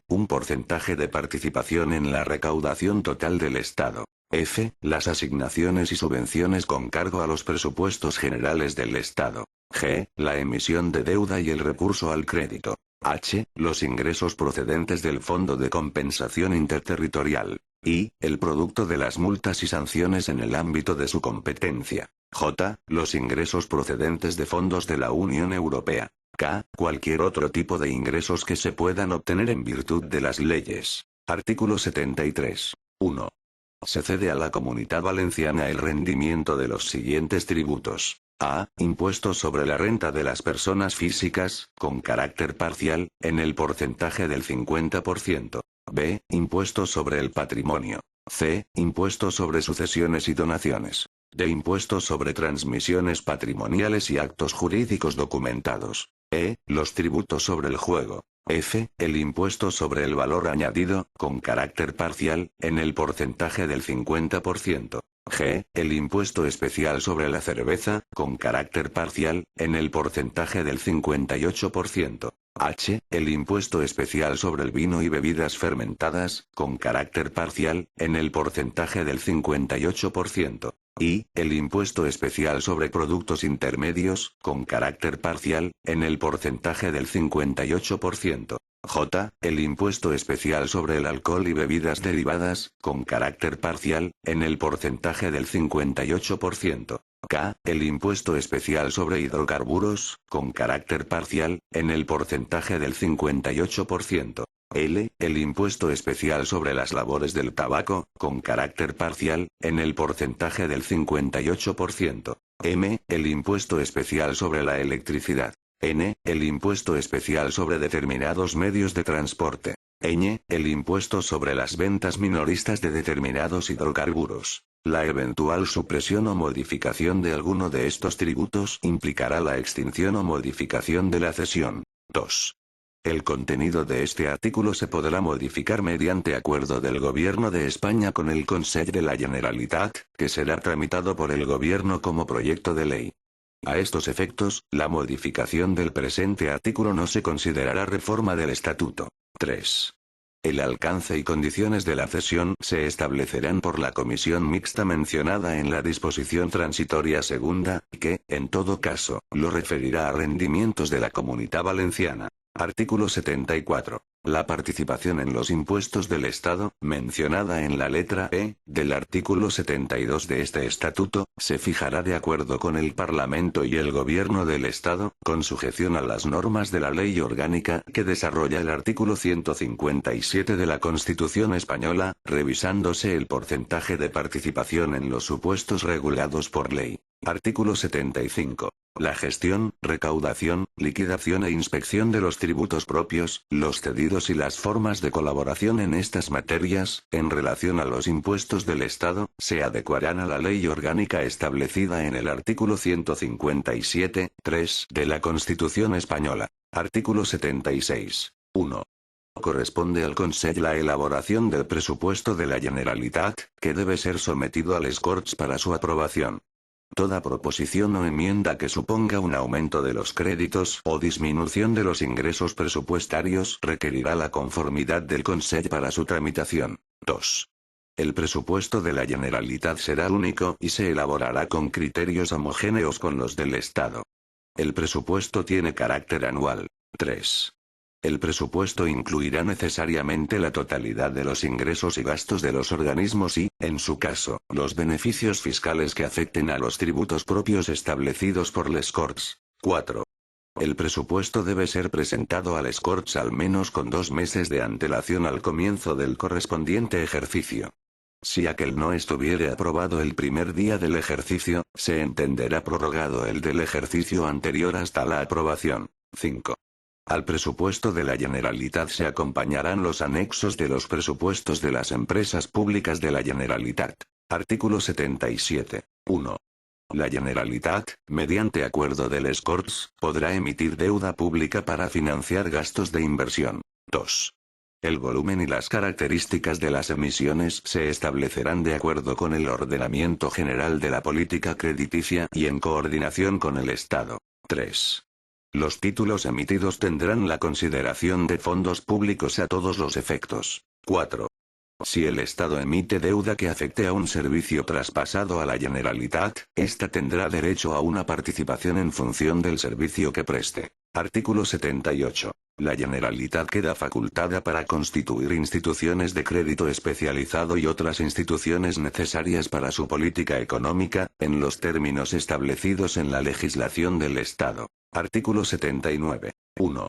Un porcentaje de participación en la recaudación total del Estado. F. Las asignaciones y subvenciones con cargo a los presupuestos generales del Estado. G. La emisión de deuda y el recurso al crédito. H. Los ingresos procedentes del Fondo de Compensación Interterritorial. I. El producto de las multas y sanciones en el ámbito de su competencia. J. Los ingresos procedentes de fondos de la Unión Europea. K. Cualquier otro tipo de ingresos que se puedan obtener en virtud de las leyes. Artículo 73. 1. Se cede a la Comunidad Valenciana el rendimiento de los siguientes tributos. A. Impuestos sobre la renta de las personas físicas, con carácter parcial, en el porcentaje del 50%. B. Impuestos sobre el patrimonio. C. Impuestos sobre sucesiones y donaciones. D. Impuestos sobre transmisiones patrimoniales y actos jurídicos documentados. E. Los tributos sobre el juego. F. El impuesto sobre el valor añadido, con carácter parcial, en el porcentaje del 50%. G. El impuesto especial sobre la cerveza, con carácter parcial, en el porcentaje del 58%. H. El impuesto especial sobre el vino y bebidas fermentadas, con carácter parcial, en el porcentaje del 58%. I. El impuesto especial sobre productos intermedios, con carácter parcial, en el porcentaje del 58%. J. El impuesto especial sobre el alcohol y bebidas derivadas, con carácter parcial, en el porcentaje del 58%. K. El impuesto especial sobre hidrocarburos, con carácter parcial, en el porcentaje del 58%. L. El impuesto especial sobre las labores del tabaco, con carácter parcial, en el porcentaje del 58%. M. El impuesto especial sobre la electricidad. N. El impuesto especial sobre determinados medios de transporte. Ñ. El impuesto sobre las ventas minoristas de determinados hidrocarburos. La eventual supresión o modificación de alguno de estos tributos implicará la extinción o modificación de la cesión. 2. El contenido de este artículo se podrá modificar mediante acuerdo del Gobierno de España con el Consell de la Generalitat, que será tramitado por el Gobierno como proyecto de ley. A estos efectos, la modificación del presente artículo no se considerará reforma del Estatuto. 3. El alcance y condiciones de la cesión se establecerán por la comisión mixta mencionada en la disposición transitoria segunda, que, en todo caso, lo referirá a rendimientos de la Comunidad Valenciana. Artículo 74. La participación en los impuestos del Estado, mencionada en la letra E, del artículo 72 de este estatuto, se fijará de acuerdo con el Parlamento y el Gobierno del Estado, con sujeción a las normas de la Ley Orgánica que desarrolla el artículo 157 de la Constitución Española, revisándose el porcentaje de participación en los supuestos regulados por ley. Artículo 75. La gestión, recaudación, liquidación e inspección de los tributos propios, los cedidos y las formas de colaboración en estas materias, en relación a los impuestos del Estado, se adecuarán a la ley orgánica establecida en el artículo 157, 3 de la Constitución Española. Artículo 76. 1. Corresponde al Consell la elaboración del presupuesto de la Generalitat, que debe ser sometido a les Corts para su aprobación. Toda proposición o enmienda que suponga un aumento de los créditos o disminución de los ingresos presupuestarios requerirá la conformidad del Consell para su tramitación. 2. El presupuesto de la Generalitat será único y se elaborará con criterios homogéneos con los del Estado. El presupuesto tiene carácter anual. 3. El presupuesto incluirá necesariamente la totalidad de los ingresos y gastos de los organismos y, en su caso, los beneficios fiscales que afecten a los tributos propios establecidos por les Corts. 4. El presupuesto debe ser presentado a les Corts al menos con 2 meses de antelación al comienzo del correspondiente ejercicio. Si aquel no estuviere aprobado el primer día del ejercicio, se entenderá prorrogado el del ejercicio anterior hasta la aprobación. 5. Al presupuesto de la Generalitat se acompañarán los anexos de los presupuestos de las empresas públicas de la Generalitat. Artículo 77. 1. La Generalitat, mediante acuerdo de les Corts, podrá emitir deuda pública para financiar gastos de inversión. 2. El volumen y las características de las emisiones se establecerán de acuerdo con el ordenamiento general de la política crediticia y en coordinación con el Estado. 3. Los títulos emitidos tendrán la consideración de fondos públicos a todos los efectos. 4. Si el Estado emite deuda que afecte a un servicio traspasado a la Generalitat, ésta tendrá derecho a una participación en función del servicio que preste. Artículo 78. La Generalitat queda facultada para constituir instituciones de crédito especializado y otras instituciones necesarias para su política económica, en los términos establecidos en la legislación del Estado. Artículo 79. 1.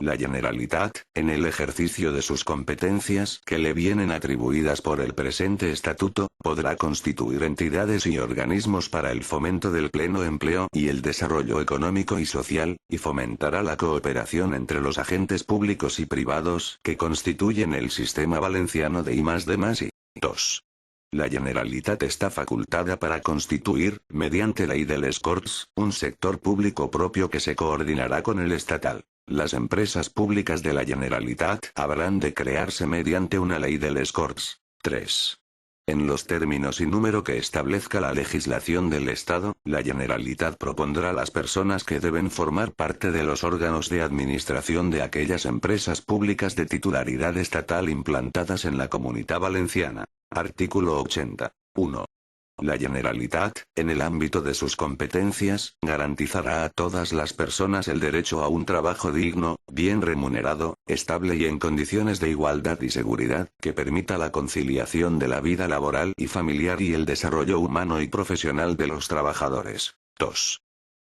La Generalitat, en el ejercicio de sus competencias que le vienen atribuidas por el presente estatuto, podrá constituir entidades y organismos para el fomento del pleno empleo y el desarrollo económico y social, y fomentará la cooperación entre los agentes públicos y privados que constituyen el sistema valenciano de I+D+I. 2. La Generalitat está facultada para constituir, mediante ley de les Corts, un sector público propio que se coordinará con el estatal. Las empresas públicas de la Generalitat habrán de crearse mediante una ley de les Corts. 3. En los términos y número que establezca la legislación del Estado, la Generalitat propondrá las personas que deben formar parte de los órganos de administración de aquellas empresas públicas de titularidad estatal implantadas en la Comunitat Valenciana. Artículo 80. 1. La Generalitat, en el ámbito de sus competencias, garantizará a todas las personas el derecho a un trabajo digno, bien remunerado, estable y en condiciones de igualdad y seguridad, que permita la conciliación de la vida laboral y familiar y el desarrollo humano y profesional de los trabajadores. 2.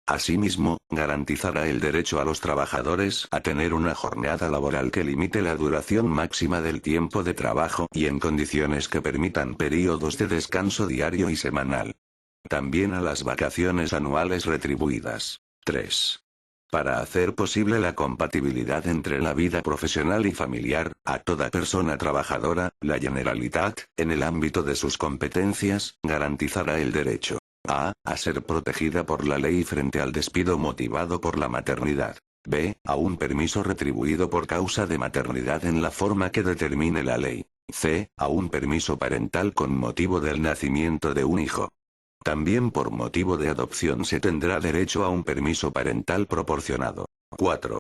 Asimismo, garantizará el derecho a los trabajadores a tener una jornada laboral que limite la duración máxima del tiempo de trabajo y en condiciones que permitan períodos de descanso diario y semanal. También a las vacaciones anuales retribuidas. 3. Para hacer posible la compatibilidad entre la vida profesional y familiar, a toda persona trabajadora, la Generalitat, en el ámbito de sus competencias, garantizará el derecho a ser protegida por la ley frente al despido motivado por la maternidad. B. A un permiso retribuido por causa de maternidad en la forma que determine la ley. C. A un permiso parental con motivo del nacimiento de un hijo. También por motivo de adopción se tendrá derecho a un permiso parental proporcionado. 4.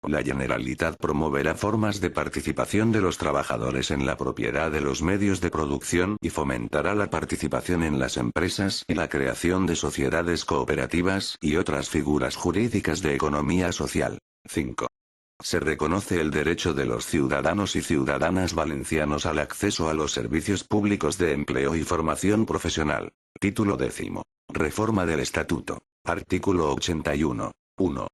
La Generalitat promoverá formas de participación de los trabajadores en la propiedad de los medios de producción y fomentará la participación en las empresas y la creación de sociedades cooperativas y otras figuras jurídicas de economía social. 5. Se reconoce el derecho de los ciudadanos y ciudadanas valencianos al acceso a los servicios públicos de empleo y formación profesional. Título 10. Reforma del Estatuto. Artículo 81. 1.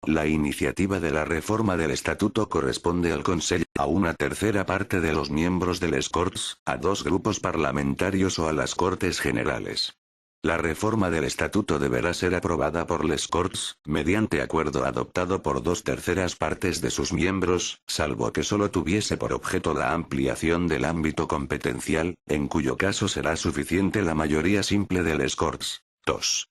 La iniciativa de la reforma del Estatuto corresponde al Consell, a una tercera parte de los miembros de les Corts, a dos grupos parlamentarios o a las Cortes Generales. La reforma del Estatuto deberá ser aprobada por les Corts, mediante acuerdo adoptado por dos terceras partes de sus miembros, salvo que solo tuviese por objeto la ampliación del ámbito competencial, en cuyo caso será suficiente la mayoría simple de les Corts. 2.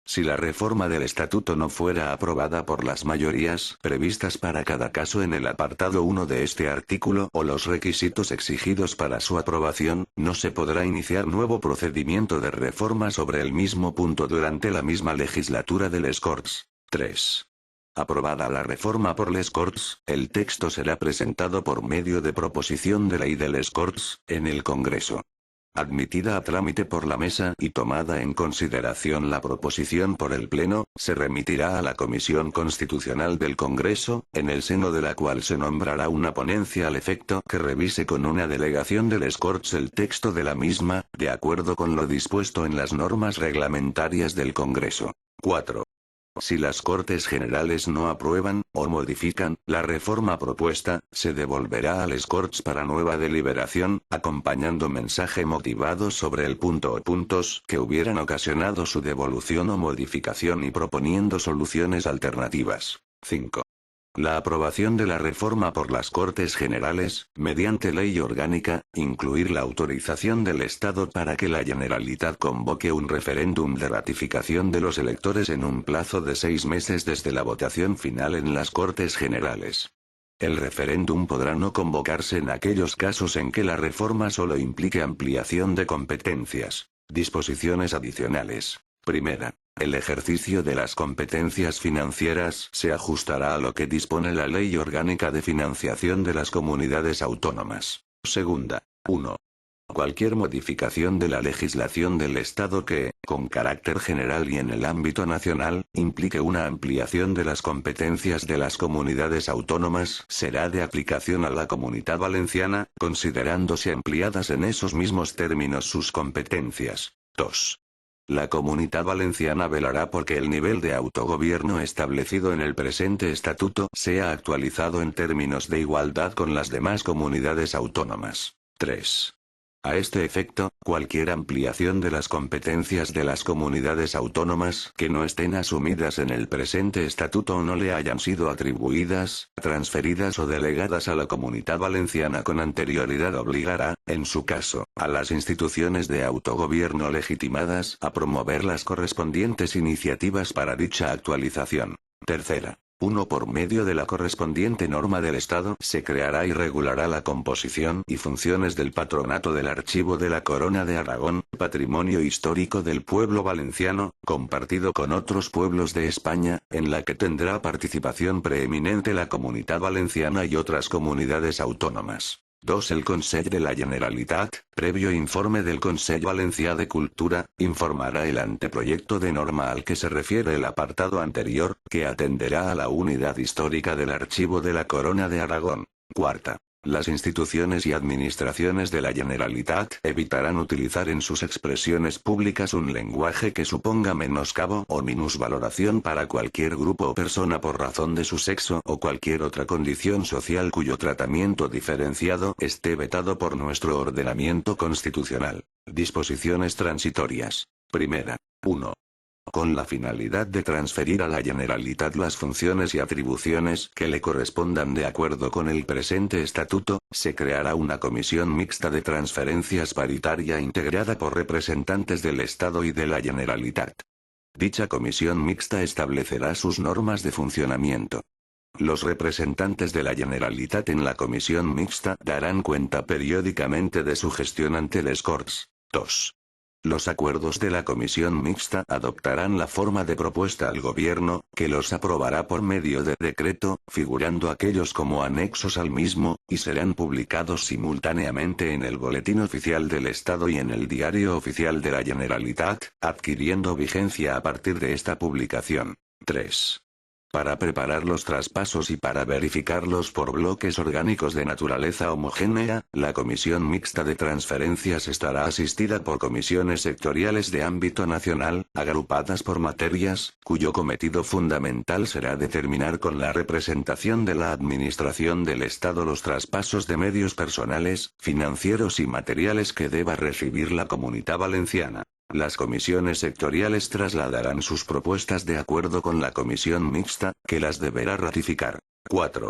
Si la reforma del Estatuto no fuera aprobada por las mayorías previstas para cada caso en el apartado 1 de este artículo o los requisitos exigidos para su aprobación, no se podrá iniciar nuevo procedimiento de reforma sobre el mismo punto durante la misma legislatura de les Corts. 3. Aprobada la reforma por les Corts, el texto será presentado por medio de proposición de ley de les Corts, en el Congreso. Admitida a trámite por la mesa y tomada en consideración la proposición por el Pleno, se remitirá a la Comisión Constitucional del Congreso, en el seno de la cual se nombrará una ponencia al efecto que revise con una delegación de les Corts el texto de la misma, de acuerdo con lo dispuesto en las normas reglamentarias del Congreso. 4. Si las Cortes Generales no aprueban, o modifican, la reforma propuesta, se devolverá a les Corts para nueva deliberación, acompañando mensaje motivado sobre el punto o puntos que hubieran ocasionado su devolución o modificación y proponiendo soluciones alternativas. 5. La aprobación de la reforma por las Cortes Generales, mediante ley orgánica, incluir la autorización del Estado para que la Generalitat convoque un referéndum de ratificación de los electores en un plazo de 6 meses desde la votación final en las Cortes Generales. El referéndum podrá no convocarse en aquellos casos en que la reforma solo implique ampliación de competencias. Disposiciones adicionales. Primera. El ejercicio de las competencias financieras se ajustará a lo que dispone la Ley Orgánica de Financiación de las Comunidades Autónomas. Segunda. 1. Cualquier modificación de la legislación del Estado que, con carácter general y en el ámbito nacional, implique una ampliación de las competencias de las comunidades autónomas, será de aplicación a la Comunitat Valenciana, considerándose ampliadas en esos mismos términos sus competencias. 2. La Comunitat Valenciana velará porque el nivel de autogobierno establecido en el presente estatuto sea actualizado en términos de igualdad con las demás comunidades autónomas. 3. A este efecto, cualquier ampliación de las competencias de las comunidades autónomas que no estén asumidas en el presente estatuto o no le hayan sido atribuidas, transferidas o delegadas a la Comunidad Valenciana con anterioridad obligará, en su caso, a las instituciones de autogobierno legitimadas a promover las correspondientes iniciativas para dicha actualización. Tercera. 1. Por medio de la correspondiente norma del Estado se creará y regulará la composición y funciones del Patronato del Archivo de la Corona de Aragón, patrimonio histórico del pueblo valenciano, compartido con otros pueblos de España, en la que tendrá participación preeminente la Comunidad Valenciana y otras comunidades autónomas. 2. El Consell de la Generalitat, previo informe del Consell Valencià de Cultura, informará el anteproyecto de norma al que se refiere el apartado anterior, que atenderá a la unidad histórica del Archivo de la Corona de Aragón. 4. Las instituciones y administraciones de la Generalitat evitarán utilizar en sus expresiones públicas un lenguaje que suponga menoscabo o minusvaloración para cualquier grupo o persona por razón de su sexo o cualquier otra condición social cuyo tratamiento diferenciado esté vetado por nuestro ordenamiento constitucional. Disposiciones transitorias. Primera. 1. Con la finalidad de transferir a la Generalitat las funciones y atribuciones que le correspondan de acuerdo con el presente estatuto, se creará una comisión mixta de transferencias paritaria integrada por representantes del Estado y de la Generalitat. Dicha comisión mixta establecerá sus normas de funcionamiento. Los representantes de la Generalitat en la comisión mixta darán cuenta periódicamente de su gestión ante les Corts. 2. Los acuerdos de la comisión mixta adoptarán la forma de propuesta al gobierno, que los aprobará por medio de decreto, figurando aquellos como anexos al mismo, y serán publicados simultáneamente en el Boletín Oficial del Estado y en el Diario Oficial de la Generalitat, adquiriendo vigencia a partir de esta publicación. 3. Para preparar los traspasos y para verificarlos por bloques orgánicos de naturaleza homogénea, la Comisión Mixta de Transferencias estará asistida por comisiones sectoriales de ámbito nacional, agrupadas por materias, cuyo cometido fundamental será determinar con la representación de la Administración del Estado los traspasos de medios personales, financieros y materiales que deba recibir la Comunidad Valenciana. Las comisiones sectoriales trasladarán sus propuestas de acuerdo con la comisión mixta, que las deberá ratificar. 4.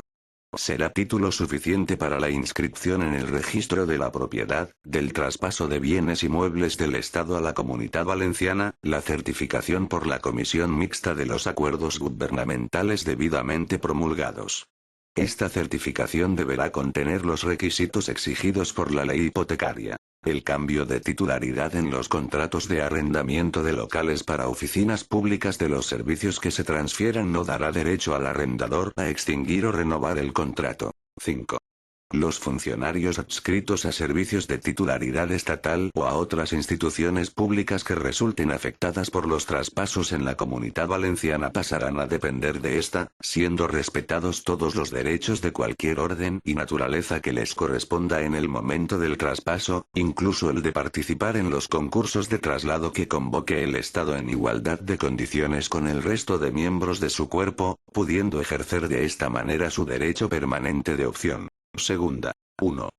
Será título suficiente para la inscripción en el registro de la propiedad, del traspaso de bienes y muebles del Estado a la Comunidad Valenciana, la certificación por la comisión mixta de los acuerdos gubernamentales debidamente promulgados. Esta certificación deberá contener los requisitos exigidos por la ley hipotecaria. El cambio de titularidad en los contratos de arrendamiento de locales para oficinas públicas de los servicios que se transfieran no dará derecho al arrendador a extinguir o renovar el contrato. 5. Los funcionarios adscritos a servicios de titularidad estatal o a otras instituciones públicas que resulten afectadas por los traspasos en la Comunidad Valenciana pasarán a depender de esta, siendo respetados todos los derechos de cualquier orden y naturaleza que les corresponda en el momento del traspaso, incluso el de participar en los concursos de traslado que convoque el Estado en igualdad de condiciones con el resto de miembros de su cuerpo, pudiendo ejercer de esta manera su derecho permanente de opción. Segunda. 1.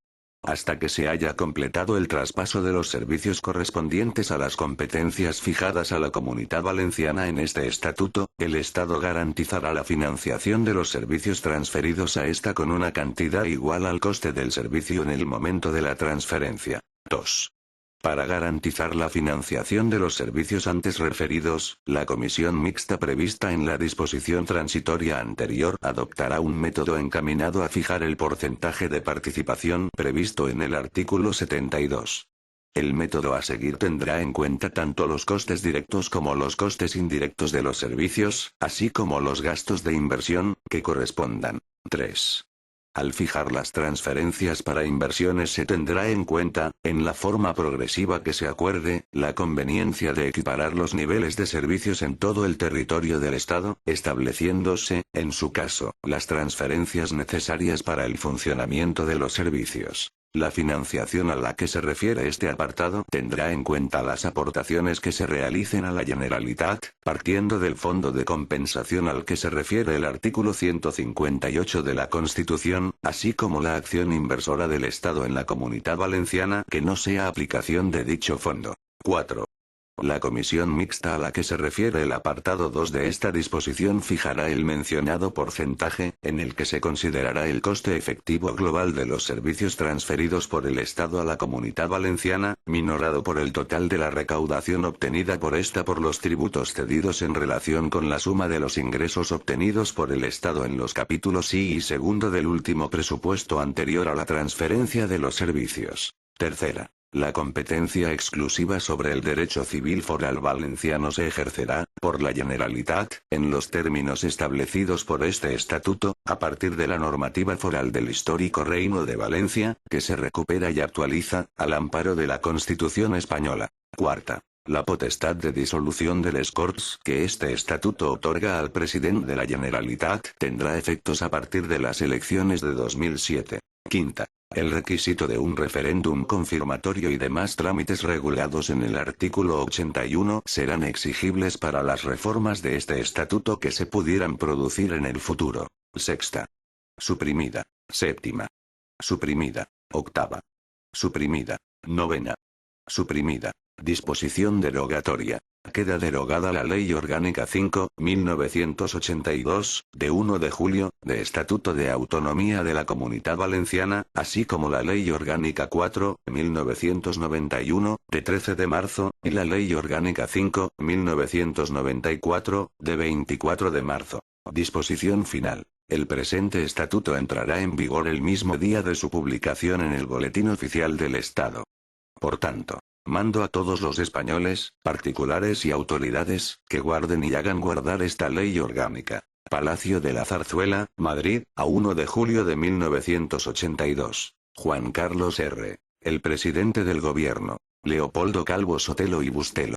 Hasta que se haya completado el traspaso de los servicios correspondientes a las competencias fijadas a la Comunidad Valenciana en este estatuto, el Estado garantizará la financiación de los servicios transferidos a esta con una cantidad igual al coste del servicio en el momento de la transferencia. 2. Para garantizar la financiación de los servicios antes referidos, la comisión mixta prevista en la disposición transitoria anterior adoptará un método encaminado a fijar el porcentaje de participación previsto en el artículo 72. El método a seguir tendrá en cuenta tanto los costes directos como los costes indirectos de los servicios, así como los gastos de inversión que correspondan. 3. Al fijar las transferencias para inversiones se tendrá en cuenta, en la forma progresiva que se acuerde, la conveniencia de equiparar los niveles de servicios en todo el territorio del Estado, estableciéndose, en su caso, las transferencias necesarias para el funcionamiento de los servicios. La financiación a la que se refiere este apartado tendrá en cuenta las aportaciones que se realicen a la Generalitat, partiendo del fondo de compensación al que se refiere el artículo 158 de la Constitución, así como la acción inversora del Estado en la Comunidad Valenciana que no sea aplicación de dicho fondo. 4. La comisión mixta a la que se refiere el apartado 2 de esta disposición fijará el mencionado porcentaje, en el que se considerará el coste efectivo global de los servicios transferidos por el Estado a la Comunidad Valenciana, minorado por el total de la recaudación obtenida por esta por los tributos cedidos en relación con la suma de los ingresos obtenidos por el Estado en los capítulos I y segundo del último presupuesto anterior a la transferencia de los servicios. Tercera. La competencia exclusiva sobre el derecho civil foral valenciano se ejercerá, por la Generalitat, en los términos establecidos por este estatuto, a partir de la normativa foral del histórico Reino de Valencia, que se recupera y actualiza, al amparo de la Constitución española. Cuarta. La potestad de disolución de les Corts que este estatuto otorga al presidente de la Generalitat tendrá efectos a partir de las elecciones de 2007. Quinta. El requisito de un referéndum confirmatorio y demás trámites regulados en el artículo 81 serán exigibles para las reformas de este estatuto que se pudieran producir en el futuro. Sexta. Suprimida. Séptima. Suprimida. Octava. Suprimida. Novena. Suprimida. Disposición derogatoria. Queda derogada la Ley Orgánica 5/1982, de 1 de julio, de Estatuto de Autonomía de la Comunidad Valenciana, así como la Ley Orgánica 4/1991, de 13 de marzo, y la Ley Orgánica 5/1994, de 24 de marzo. Disposición final. El presente estatuto entrará en vigor el mismo día de su publicación en el Boletín Oficial del Estado. Por tanto, mando a todos los españoles, particulares y autoridades, que guarden y hagan guardar esta ley orgánica. Palacio de la Zarzuela, Madrid, a 1 de julio de 1982. Juan Carlos R., el presidente del gobierno. Leopoldo Calvo Sotelo y Bustelo.